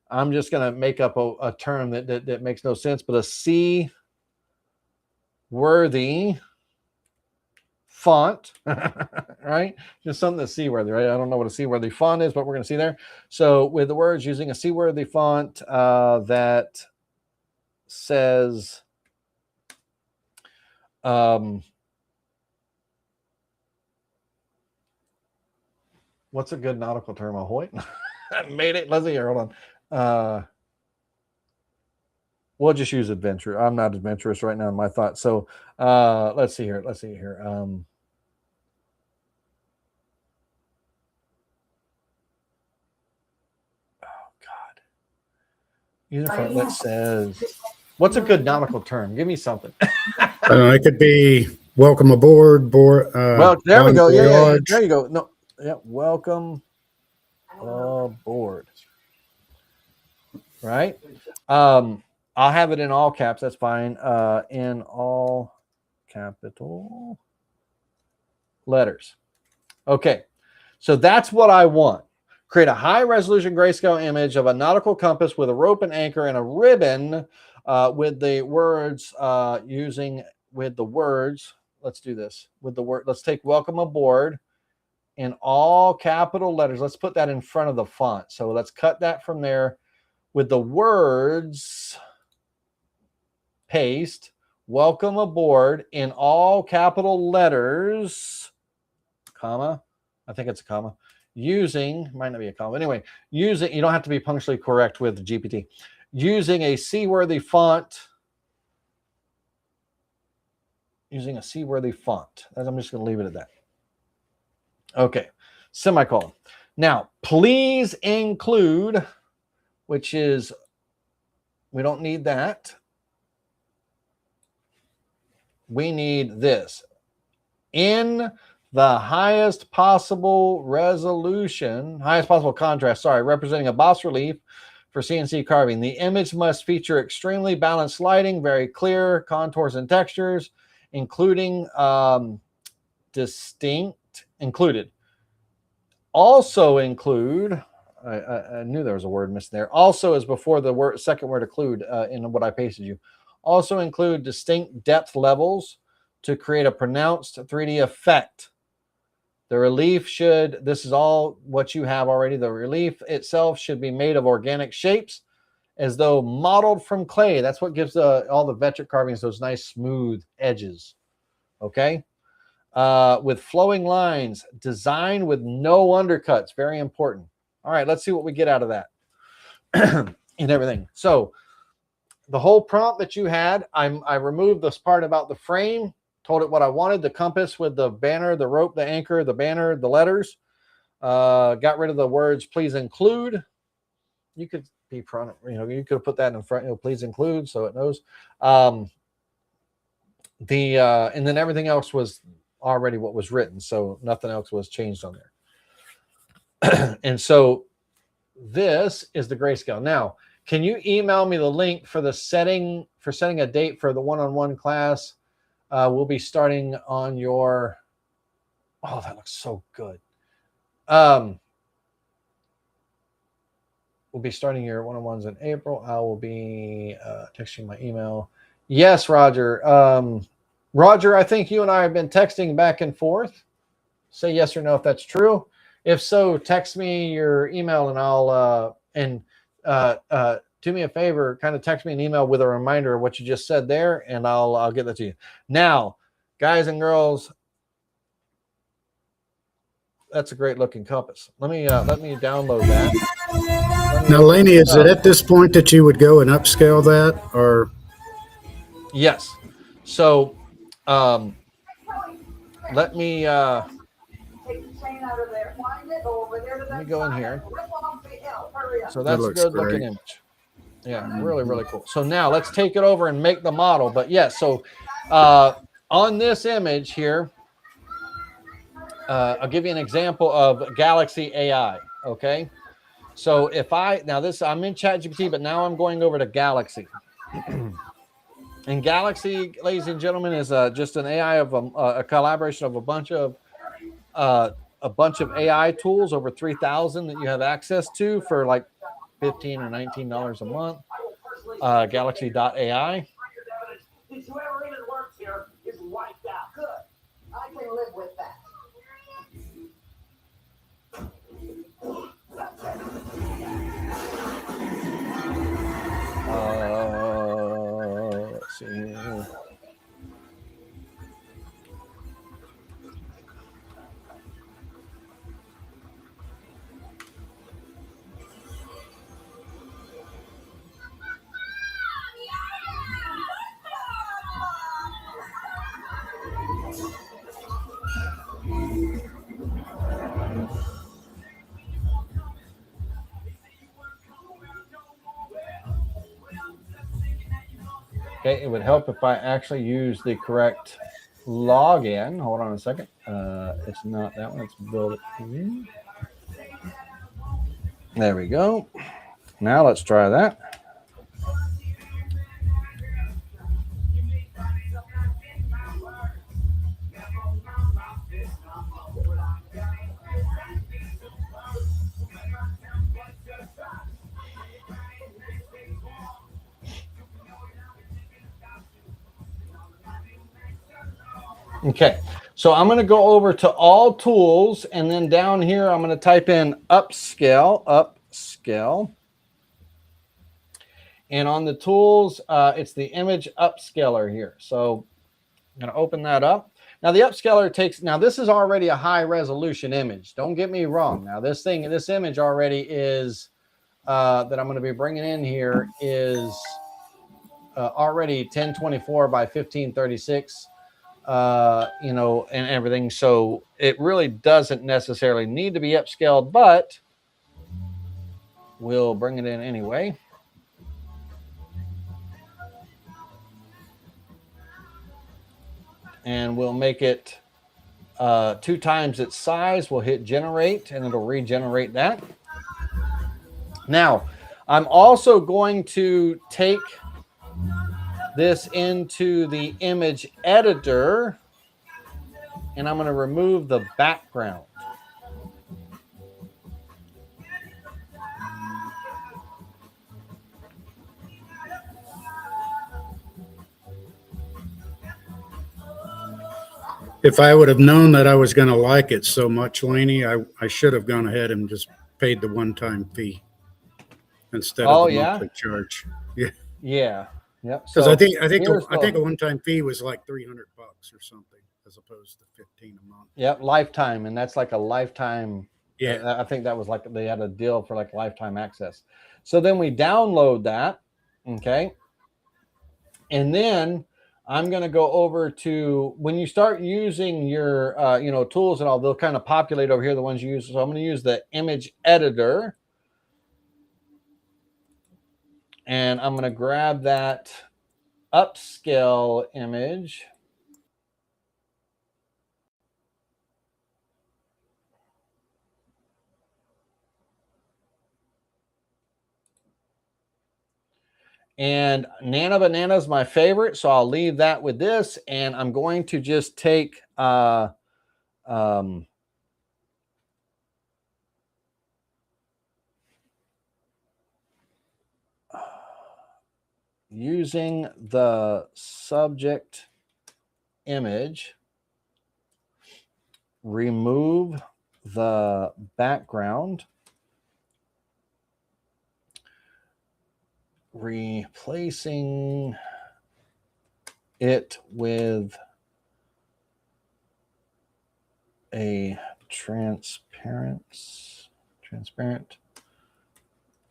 [SPEAKER 2] I'm just going to make up a term that makes no sense, but a C-worthy font, right? Just something that's C-worthy, right? I don't know what a C-worthy font is, but we're going to see there. So with the words using a C-worthy font that says what's a good nautical term? Ahoy. I made it. Let's see here. Hold on. We'll just use adventure. I'm not adventurous right now in my thoughts. So let's see here. Oh God. User front that says, what's a good nautical term? Give me something.
[SPEAKER 1] It could be welcome aboard.
[SPEAKER 2] Well, there we go. Yeah, there you go. No, yeah, welcome aboard. right? I'll have it in all caps. That's fine. In all capital letters. Okay. So that's what I want. Create a high resolution grayscale image of a nautical compass with a rope and anchor and a ribbon with the words Let's do this with the word. Let's take welcome aboard in all capital letters. Let's put that in front of the font. So let's cut that from there with the words, paste, welcome aboard in all capital letters, comma, I think it's a comma, using, might not be a comma, anyway, using, you don't have to be punctually correct with GPT, using a seaworthy font, I'm just going to leave it at that. Okay, semicolon. Now, please include, which is, we don't need that. We need this. In the highest possible resolution, highest possible contrast, representing a bas relief for CNC carving. The image must feature extremely balanced lighting, very clear contours and textures, including distinct, included. Also include, I knew there was a word missing there. Also is before the second word include in what I pasted you. Also include distinct depth levels to create a pronounced 3D effect. The relief should, this is all what you have already. The relief itself should be made of organic shapes as though modeled from clay. That's what gives all the Vectric carvings those nice smooth edges. Okay. With flowing lines, designed with no undercuts. Very important. All right, let's see what we get out of that and everything. So the whole prompt that you had, I removed this part about the frame, told it what I wanted, the compass with the banner, the rope, the anchor, the banner, the letters. Got rid of the words, please include. You could be, you could have put that in front, please include, so it knows. And then everything else was already what was written, so nothing else was changed on there. And so this is the grayscale. Now, can you email me the link for the setting a date for the one-on-one class? We'll be starting on your, oh, that looks so good. We'll be starting your one-on-ones in April. I will be texting my email. Yes, Roger. Roger, I think you and I have been texting back and forth. Say yes or no if that's true. If so, text me your email and I'll do me a favor, kind of text me an email with a reminder of what you just said there, and I'll get that to you. Now, guys and girls, that's a great looking compass. Let me download that.
[SPEAKER 1] Now, Laney, is it at this point that you would go and upscale that, or?
[SPEAKER 2] Yes. So let me go in here. So that's a good looking image. Yeah, really, really cool. So now let's take it over and make the model. But yes, so on this image here, I'll give you an example of Galaxy AI. Okay. So if I'm in ChatGPT, but now I'm going over to Galaxy. And Galaxy, ladies and gentlemen, is just an AI of a collaboration of a bunch of AI tools, over 3,000 that you have access to for like $15 or $19 a month. Galaxy.ai.
[SPEAKER 5] Whoever even works here is wiped out. Good. I can live with that.
[SPEAKER 2] Let's see here. Okay, it would help if I actually use the correct login. Hold on a second. It's not that one. It's build it. There we go. Now let's try that. Okay, so I'm going to go over to all tools, and then down here I'm going to type in upscale. And on the tools, it's the image upscaler here. So I'm going to open that up. Now the upscaler takes, now this is already a high resolution image. Don't get me wrong. Now this image already is, that I'm going to be bringing in here is already 1024 by 1536. You know, and everything. So it really doesn't necessarily need to be upscaled, but we'll bring it in anyway. And we'll make it 2 times its size. We'll hit generate and it'll regenerate that. Now, I'm also going to take this into the image editor and I'm going to remove the background.
[SPEAKER 1] If I would have known that I was going to like it so much, Laney, I should have gone ahead and just paid the one-time fee instead of the monthly charge. Yeah,
[SPEAKER 2] Yeah. Yep.
[SPEAKER 1] because
[SPEAKER 2] So
[SPEAKER 1] I think
[SPEAKER 2] here's
[SPEAKER 1] a one-time fee was like $300 or something, as opposed to 15 a month.
[SPEAKER 2] Yep, lifetime, and that's like a lifetime.
[SPEAKER 1] Yeah.
[SPEAKER 2] I think that was like they had a deal for like lifetime access. So then we download that, okay, and then I'm going to go over to when you start using your you know, tools and all, they'll kind of populate over here the ones you use. So I'm going to use the image editor, and I'm going to grab that upscale image. And Nana Banana is my favorite, so I'll leave that with this. And I'm going to just take using the subject image, remove the background, replacing it with a transparent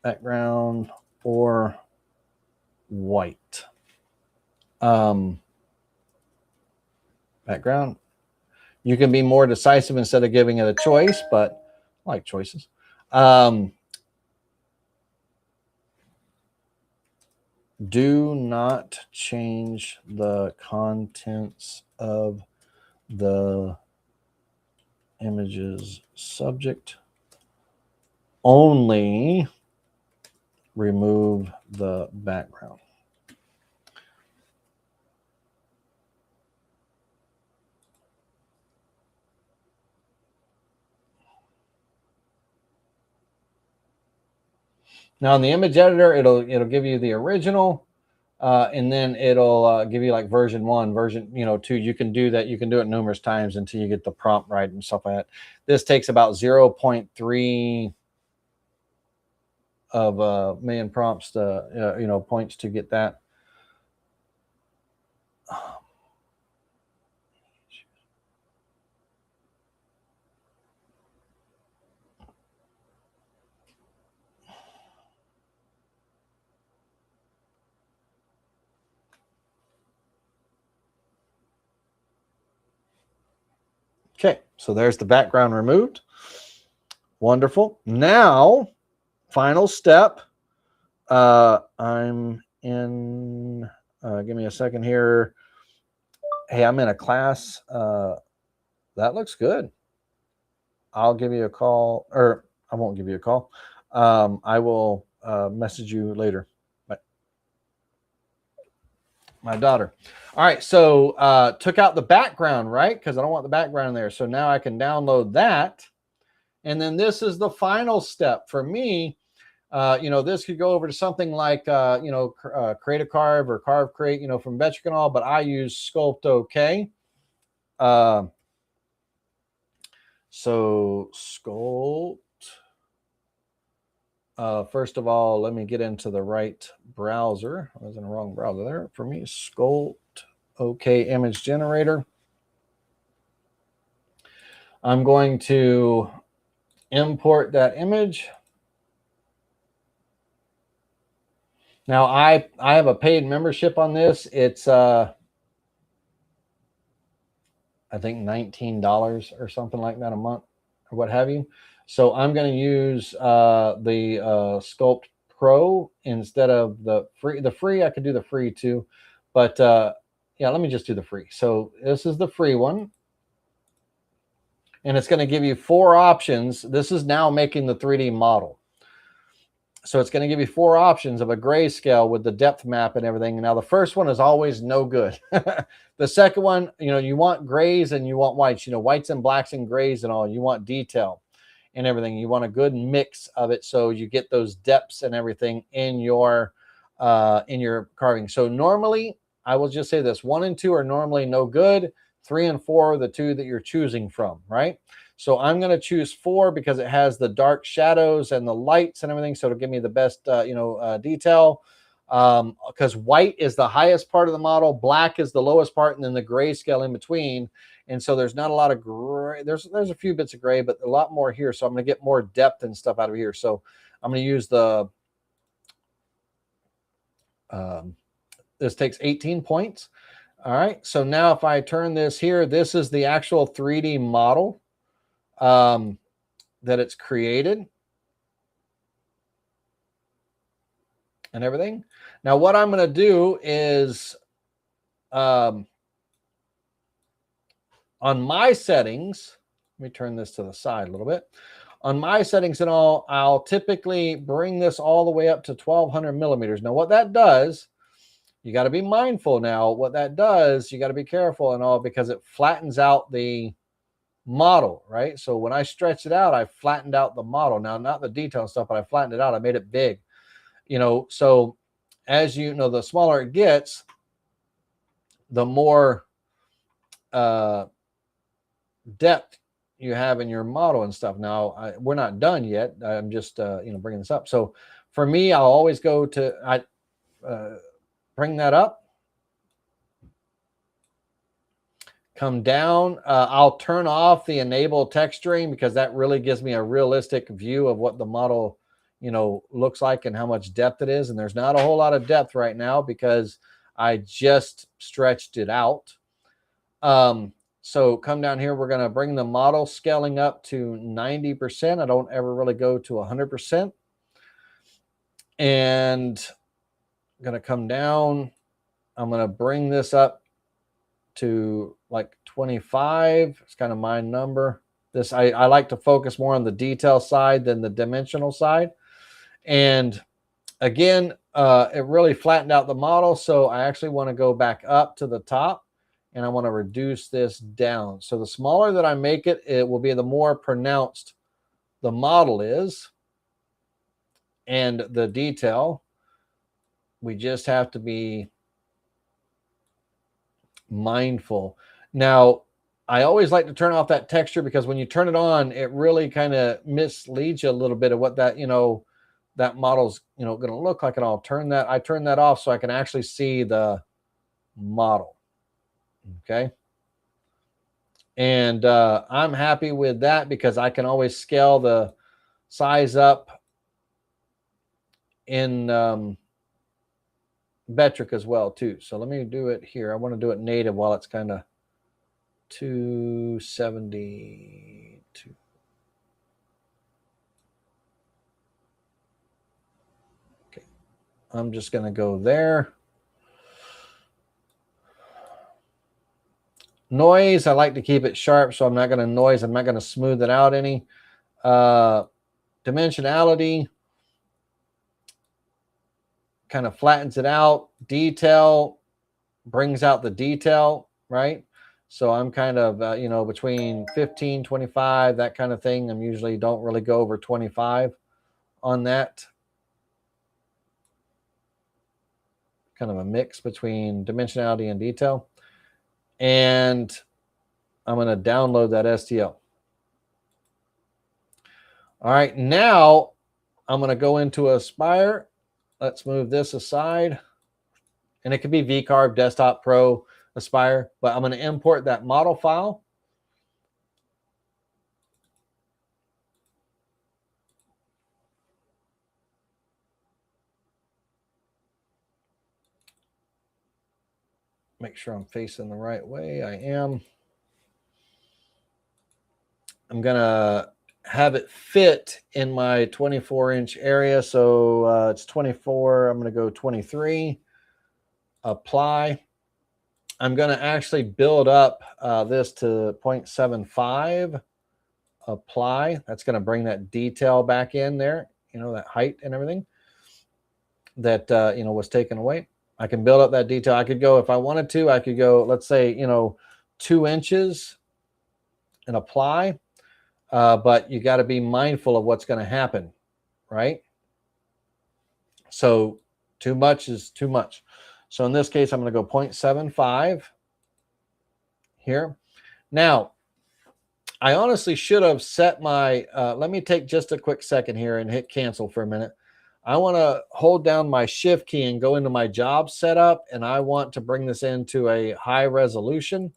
[SPEAKER 2] background or white background. You can be more decisive instead of giving it a choice, but I like choices. Do not change the contents of the image's subject. Only remove the background. Now in the image editor, it'll give you the original, and then it'll give you like version 1, version 2. You can do that. You can do it numerous times until you get the prompt right and stuff like that. This takes about 0.3 of a million prompts to points to get that. Okay, so there's the background removed. Wonderful. Now, final step. I'm in, give me a second here. Hey, I'm in a class. That looks good. I'll give you a call, or I won't give you a call. I will message you later. Bye. My daughter. All right, so took out the background, right? Because I don't want the background there. So now I can download that. And then this is the final step for me. This could go over to something like, Create a Carve or Carve Create, from Vetricanol, but I use Sculpt OK. So sculpt. First of all, let me get into the right browser. I was in the wrong browser there. For me, Sculpt, OK, image generator. I'm going to import that image. Now, I have a paid membership on this. It's, I think, $19 or something like that a month or what have you. So I'm going to use the Sculpt Pro instead of the free. The free, I could do the free too. But yeah, let me just do the free. So this is the free one. And it's going to give you 4 options. This is now making the 3D model. So it's going to give you 4 options of a grayscale with the depth map and everything. Now, the first one is always no good. The second one, you know, you want grays and you want whites, you know, whites and blacks and grays and all. You want detail and everything. You want a good mix of it so you get those depths and everything in your carving. So normally, I will just say this, 1 and 2 are normally no good. 3 and 4 are the 2 that you're choosing from, right? So I'm going to choose 4 because it has the dark shadows and the lights and everything. So it'll give me the best, detail. Because white is the highest part of the model, black is the lowest part, and then the grayscale in between. And so there's not a lot of gray. There's a few bits of gray, but a lot more here. So I'm going to get more depth and stuff out of here. So I'm going to use the. This takes 18 points. All right. So now if I turn this here, this is the actual 3D model that it's created and everything. Now what I'm going to do is on my settings, let me turn this to the side a little bit. On my settings and all, I'll typically bring this all the way up to 1200 millimeters. Now what that does, you got to be mindful now. What that does, you got to be careful and all because it flattens out the model, right? So when I stretch it out, I flattened out the model. Now, not the detail stuff, but I flattened it out. I made it big, you know. So as you know, the smaller it gets, the more depth you have in your model and stuff. Now, we're not done yet. I'm just, bringing this up. So for me, I'll always go to, bring that up, come down. I'll turn off the enable texturing because that really gives me a realistic view of what the model, looks like and how much depth it is. And there's not a whole lot of depth right now because I just stretched it out. So come down here. We're going to bring the model scaling up to 90%. I don't ever really go to 100%. And I'm going to come down. I'm going to bring this up to like 25. It's kind of my number. This I like to focus more on the detail side than the dimensional side. And again, it really flattened out the model. So I actually want to go back up to the top and I want to reduce this down. So the smaller that I make it, it will be the more pronounced the model is and the detail. We just have to be mindful. Now, I always like to turn off that texture because when you turn it on, it really kind of misleads you a little bit of what that, that model's, going to look like. And I turn that off so I can actually see the model. Okay. And I'm happy with that because I can always scale the size up in metric as well too. So let me do it here. I want to do it native while it's kind of 272. Okay. I'm just going to go there. Noise, I like to keep it sharp, so I'm not going to noise. I'm not going to smooth it out any. Dimensionality kind of flattens it out. Detail brings out the detail, right? So I'm kind of, between 15, 25, that kind of thing. I'm usually don't really go over 25 on that. Kind of a mix between dimensionality and detail. And I'm going to download that STL. All right, now I'm going to go into Aspire. Let's move this aside. And it could be VCarve, Desktop Pro, Aspire, but I'm going to import that model file. Make sure I'm facing the right way. I am. I'm going to have it fit in my 24-inch area. So it's 24. I'm going to go 23. Apply. I'm going to actually build up this to 0.75. Apply. That's going to bring that detail back in there, that height and everything that, was taken away. I can build up that detail. I could go, if I wanted to, I could go, let's say, 2 inches and apply. But you got to be mindful of what's going to happen, right? So too much is too much. So in this case, I'm going to go 0.75 here. Now, I honestly should have set my, let me take just a quick second here and hit cancel for a minute. I want to hold down my shift key and go into my job setup, and I want to bring this into a high resolution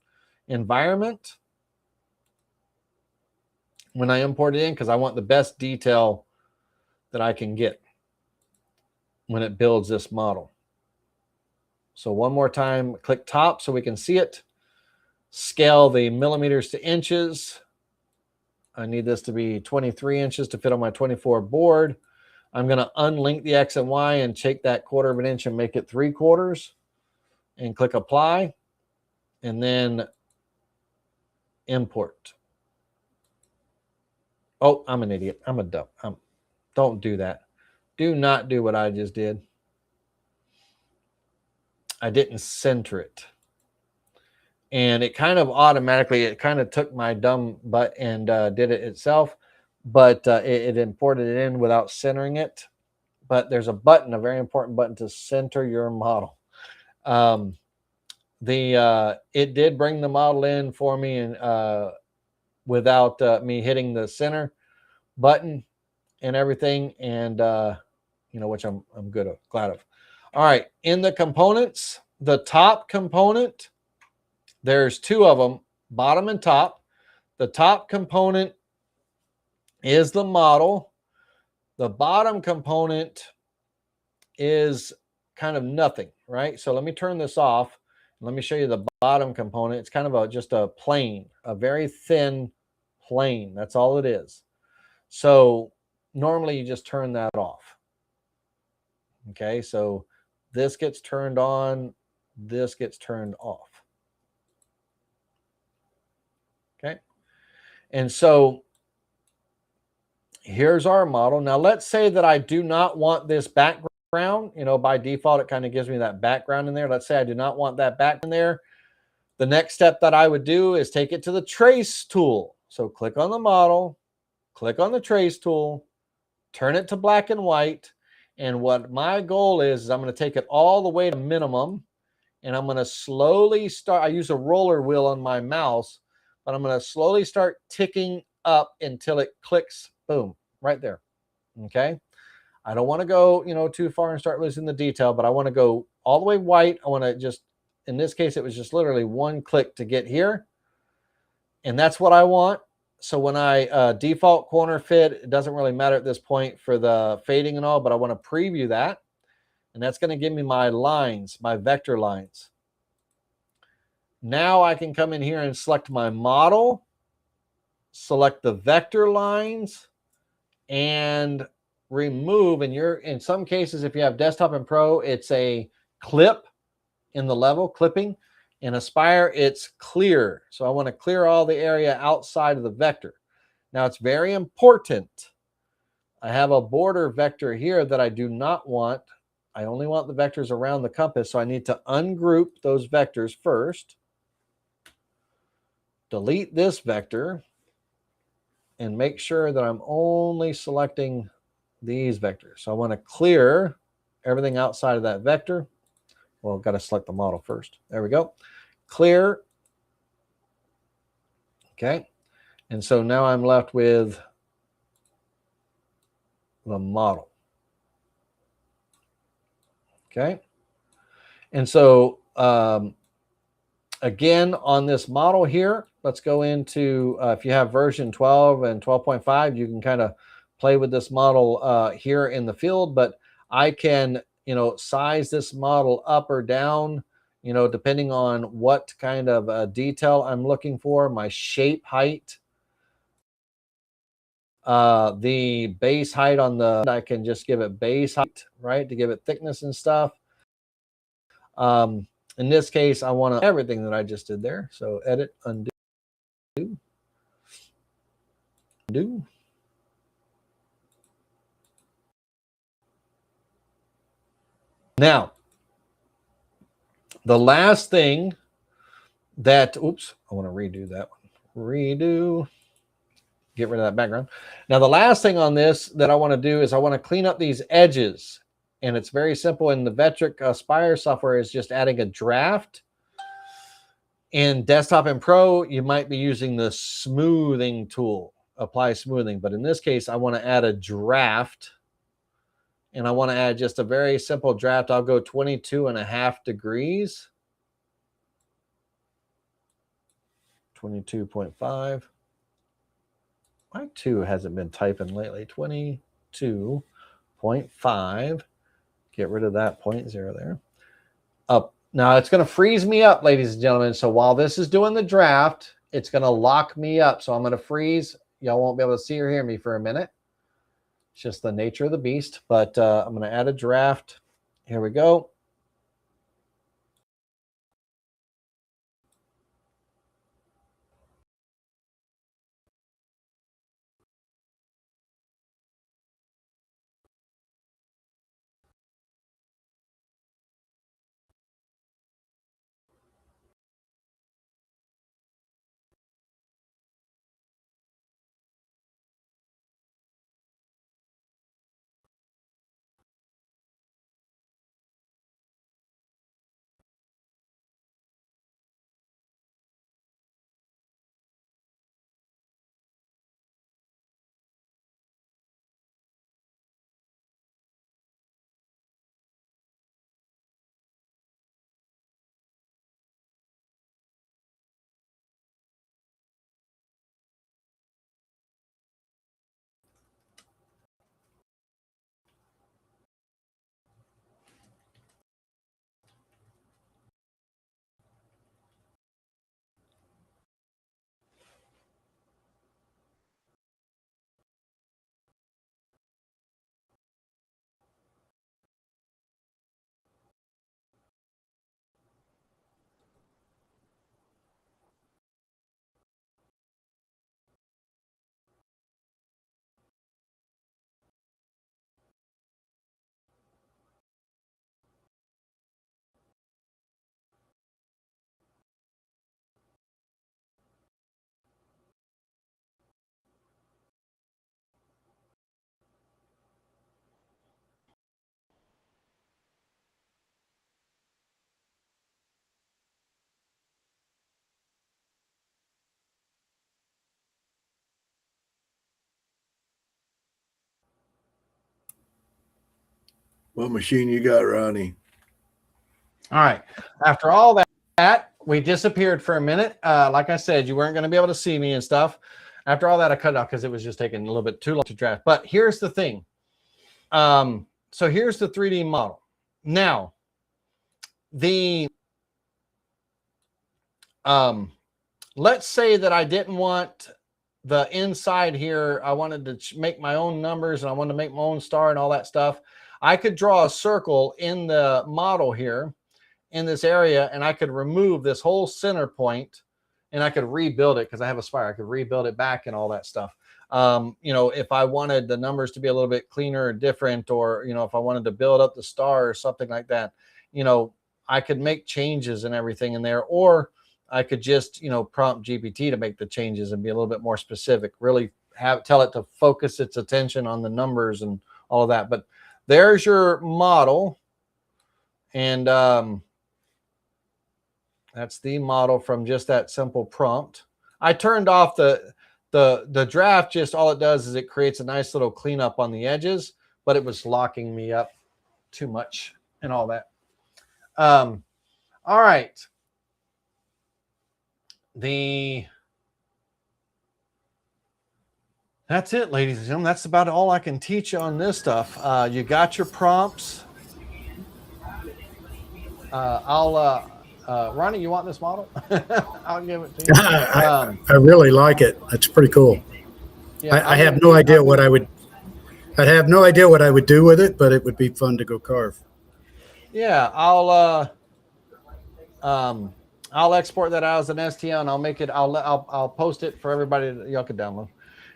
[SPEAKER 2] environment when I import it in, because I want the best detail that I can get when it builds this model. So one more time, click top so we can see it. Scale the millimeters to inches. I need this to be 23 inches to fit on my 24 board. I'm going to unlink the X and Y and take that 1/4 of an inch and make it 3/4 and click apply and then import. Oh, I'm an idiot. I'm a dumb. Don't do that. Do not do what I just did. I didn't center it. And it kind of automatically, it kind of took my dumb butt and did it itself, but it imported it in without centering it. But there's a button, a very important button to center your model. It did bring the model in for me and without me hitting the center button and everything, and which I'm glad of. All right, in the components, the top component, there's 2 of them, bottom and top. The top component is the model. The bottom component is kind of nothing, right? So let me turn this off. Let me show you the bottom component. It's kind of just a plane, a very thin plane. That's all it is. So normally you just turn that off. Okay, so this gets turned on, this gets turned off. Okay, and so here's our model. Now let's say that I do not want this background. By default, it kind of gives me that background in there. Let's say I do not want that background there. The next step that I would do is take it to the trace tool. So click on the model, click on the trace tool, turn it to black and white. And what my goal is I'm going to take it all the way to minimum. And I'm going to slowly start. I use a roller wheel on my mouse, but I'm going to slowly start ticking up until it clicks, boom, right there. Okay. I don't want to go, too far and start losing the detail, but I want to go all the way white. I want to just, in this case, it was just literally 1 click to get here. And that's what I want. So when I default corner fit, it doesn't really matter at this point for the fading and all, but I want to preview that. And that's going to give me my lines, my vector lines. Now I can come in here and select my model, select the vector lines, and remove. And in some cases, if you have Desktop and Pro, it's a clip in the level, clipping. In Aspire, it's clear. So I want to clear all the area outside of the vector. Now it's very important. I have a border vector here that I do not want. I only want the vectors around the compass. So I need to ungroup those vectors first. Delete this vector and make sure that I'm only selecting these vectors. So I want to clear everything outside of that vector. Well, I've got to select the model first. There we go. Clear. Okay. And so now I'm left with the model. Okay. And so again, on this model here, let's go into, if you have version 12 and 12.5, you can kind of play with this model here in the field, but I can, size this model up or down, depending on what kind of detail I'm looking for, my shape height, the base height on the, I can just give it base height, right, to give it thickness and stuff. In this case, I want everything that I just did there. So edit, undo, undo. Now, the last thing that, oops, I want to redo that one. Redo. Get rid of that background. Now, the last thing on this that I want to do is I want to clean up these edges. And it's very simple. In the Vectric Spire software is just adding a draft. In Desktop and Pro, you might be using the smoothing tool, apply smoothing. But in this case, I want to add a draft. And I want to add just a very simple draft. I'll go 22.5 degrees. 22.5. My 2 hasn't been typing lately. 22.5. Get rid of that 0.0 there. Up. Now it's going to freeze me up, ladies and gentlemen. So while this is doing the draft, it's going to lock me up. So I'm going to freeze. Y'all won't be able to see or hear me for a minute. It's just the nature of the beast. But I'm going to add a draft. Here we go.
[SPEAKER 4] What machine you got, Ronnie?
[SPEAKER 2] All right. After all that, we disappeared for a minute. Like I said, you weren't going to be able to see me and stuff. After all that, I cut it off because it was just taking a little bit too long to draft. But here's the thing. So here's the 3D model. Now, let's say that I didn't want the inside here. I wanted to make my own numbers and I wanted to make my own star and all that stuff. I could draw a circle in the model here in this area, and I could remove this whole center point and I could rebuild it because I have a spire. I could rebuild it back and all that stuff. If I wanted the numbers to be a little bit cleaner or different, or, if I wanted to build up the star or something like that, I could make changes and everything in there, or I could just, prompt GPT to make the changes and be a little bit more specific, really tell it to focus its attention on the numbers and all of that. But there's your model. And that's the model from just that simple prompt. I turned off the draft. Just all it does is it creates a nice little cleanup on the edges, but it was locking me up too much and all that. All right. That's it, ladies and gentlemen. That's about all I can teach you on this stuff. You got your prompts. Ronnie, you want this model? I'll give it to you.
[SPEAKER 1] I really like it. That's pretty cool.
[SPEAKER 2] Yeah,
[SPEAKER 1] I have no idea what I would. I'd have no idea what I would do with it, but it would be fun to go carve.
[SPEAKER 2] Yeah, I'll export that out as an STL and I'll make it. I'll post it for everybody that y'all can download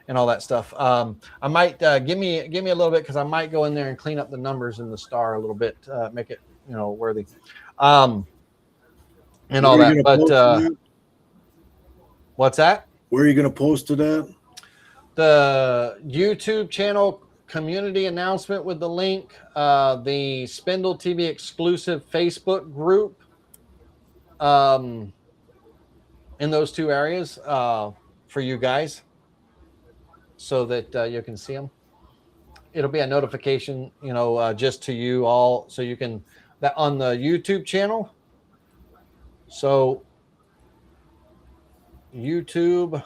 [SPEAKER 2] and all that stuff. I might give me a little bit because I might go in there and clean up the numbers in the star a little bit, make it worthy, and all that. But what's that?
[SPEAKER 4] Where are you going to post it at?
[SPEAKER 2] The YouTube channel community announcement with the link, the SpindleTV Exclusive Facebook group, in those two areas for you guys, so that you can see them. It'll be a notification, just to you all, so you can that on the YouTube channel. So YouTube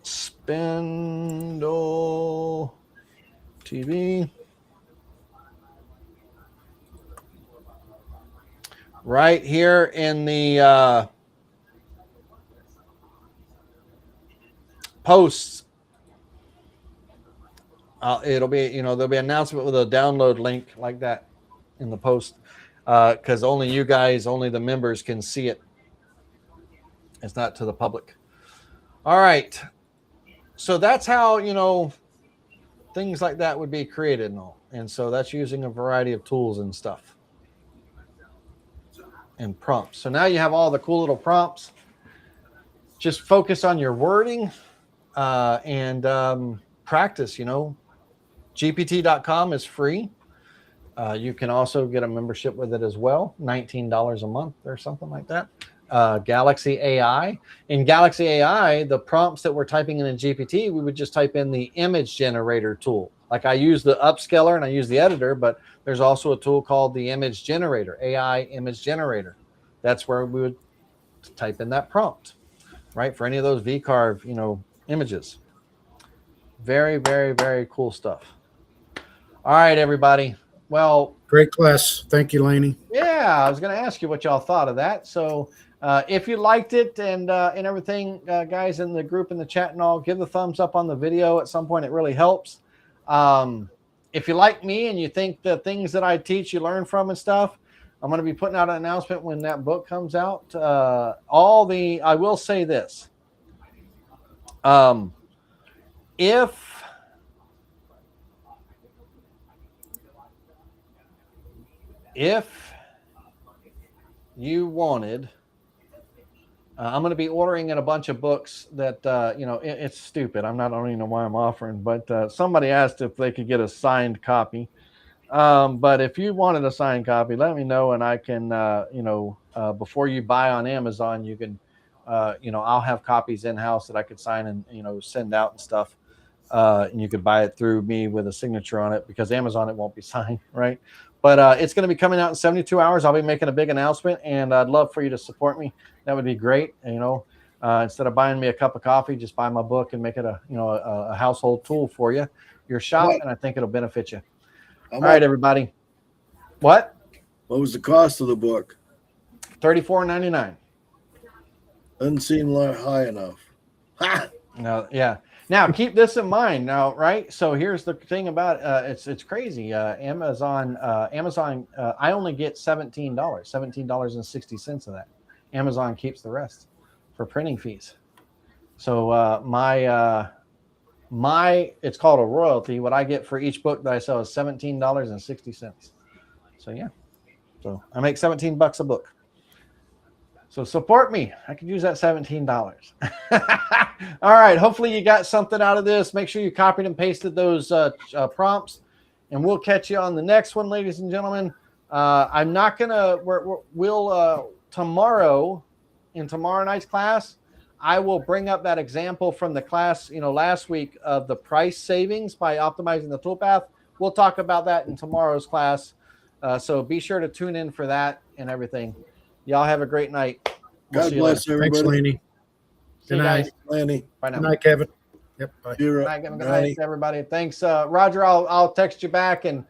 [SPEAKER 2] SpindleTV. Right here in the posts, it'll be, there'll be an announcement with a download link like that in the post, because only you guys, only the members can see it. It's not to the public. All right. So that's how, things like that would be created and all. And so that's using a variety of tools and stuff and prompts. So now you have all the cool little prompts. Just focus on your wording and practice. GPT.com is free. You can also get a membership with it as well, $19 a month or something like that. Galaxy AI. In Galaxy AI, the prompts that we're typing in GPT, we would just type in the image generator tool. Like I use the upscaler and I use the editor, but there's also a tool called the image generator, AI image generator. That's where we would type in that prompt, right? For any of those V-carve, images. Very, very, very cool stuff. All right, everybody. Well,
[SPEAKER 1] great class. Thank you, Laney.
[SPEAKER 2] Yeah, I was going to ask you what y'all thought of that. So if you liked it and everything, guys in the group, in the chat and all, give the thumbs up on the video at some point. It really helps. If you like me and you think the things that I teach you learn from and stuff, I'm going to be putting out an announcement when that book comes out. I will say this. If you wanted, I'm going to be ordering in a bunch of books that, it's stupid. I don't even know why I'm offering, but somebody asked if they could get a signed copy. But if you wanted a signed copy, let me know, and I can, before you buy on Amazon, you can, I'll have copies in-house that I could sign and, send out and stuff. And you could buy it through me with a signature on it, because Amazon, it won't be signed, right? But it's going to be coming out in 72 hours. I'll be making a big announcement, and I'd love for you to support me. That would be great. Instead of buying me a cup of coffee, just buy my book and make it a household tool for you, your shop, and I think it'll benefit you. All right, everybody. What
[SPEAKER 4] was the cost of the book?
[SPEAKER 2] $34.99.
[SPEAKER 4] Doesn't seem high enough. Ha!
[SPEAKER 2] No, yeah. Now keep this in mind. Now, right? So here's the thing about it's crazy. Amazon. I only get $17.60 of that. Amazon keeps the rest for printing fees. So my it's called a royalty. What I get for each book that I sell is $17.60. So yeah. So I make $17 a book. So support me. I could use that $17. All right. Hopefully you got something out of this. Make sure you copied and pasted those prompts, and we'll catch you on the next one, ladies and gentlemen. I'm not gonna. tomorrow, in tomorrow night's class, I will bring up that example from the class, last week of the price savings by optimizing the toolpath. We'll talk about that in tomorrow's class. So be sure to tune in for that and everything. Y'all have a great night. We'll
[SPEAKER 4] God
[SPEAKER 2] see you
[SPEAKER 4] bless
[SPEAKER 2] later.
[SPEAKER 1] Thanks,
[SPEAKER 4] everybody.
[SPEAKER 1] Laney.
[SPEAKER 2] See you
[SPEAKER 1] Good night.
[SPEAKER 2] guys.
[SPEAKER 4] Lanny.
[SPEAKER 2] Bye now.
[SPEAKER 1] Good night, Kevin. Yep. Bye.
[SPEAKER 4] You're
[SPEAKER 2] Good
[SPEAKER 4] up.
[SPEAKER 2] night, good night, everybody. Thanks, Roger. I'll text you back, and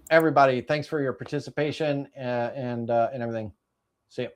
[SPEAKER 2] everybody, thanks for your participation and everything. See you.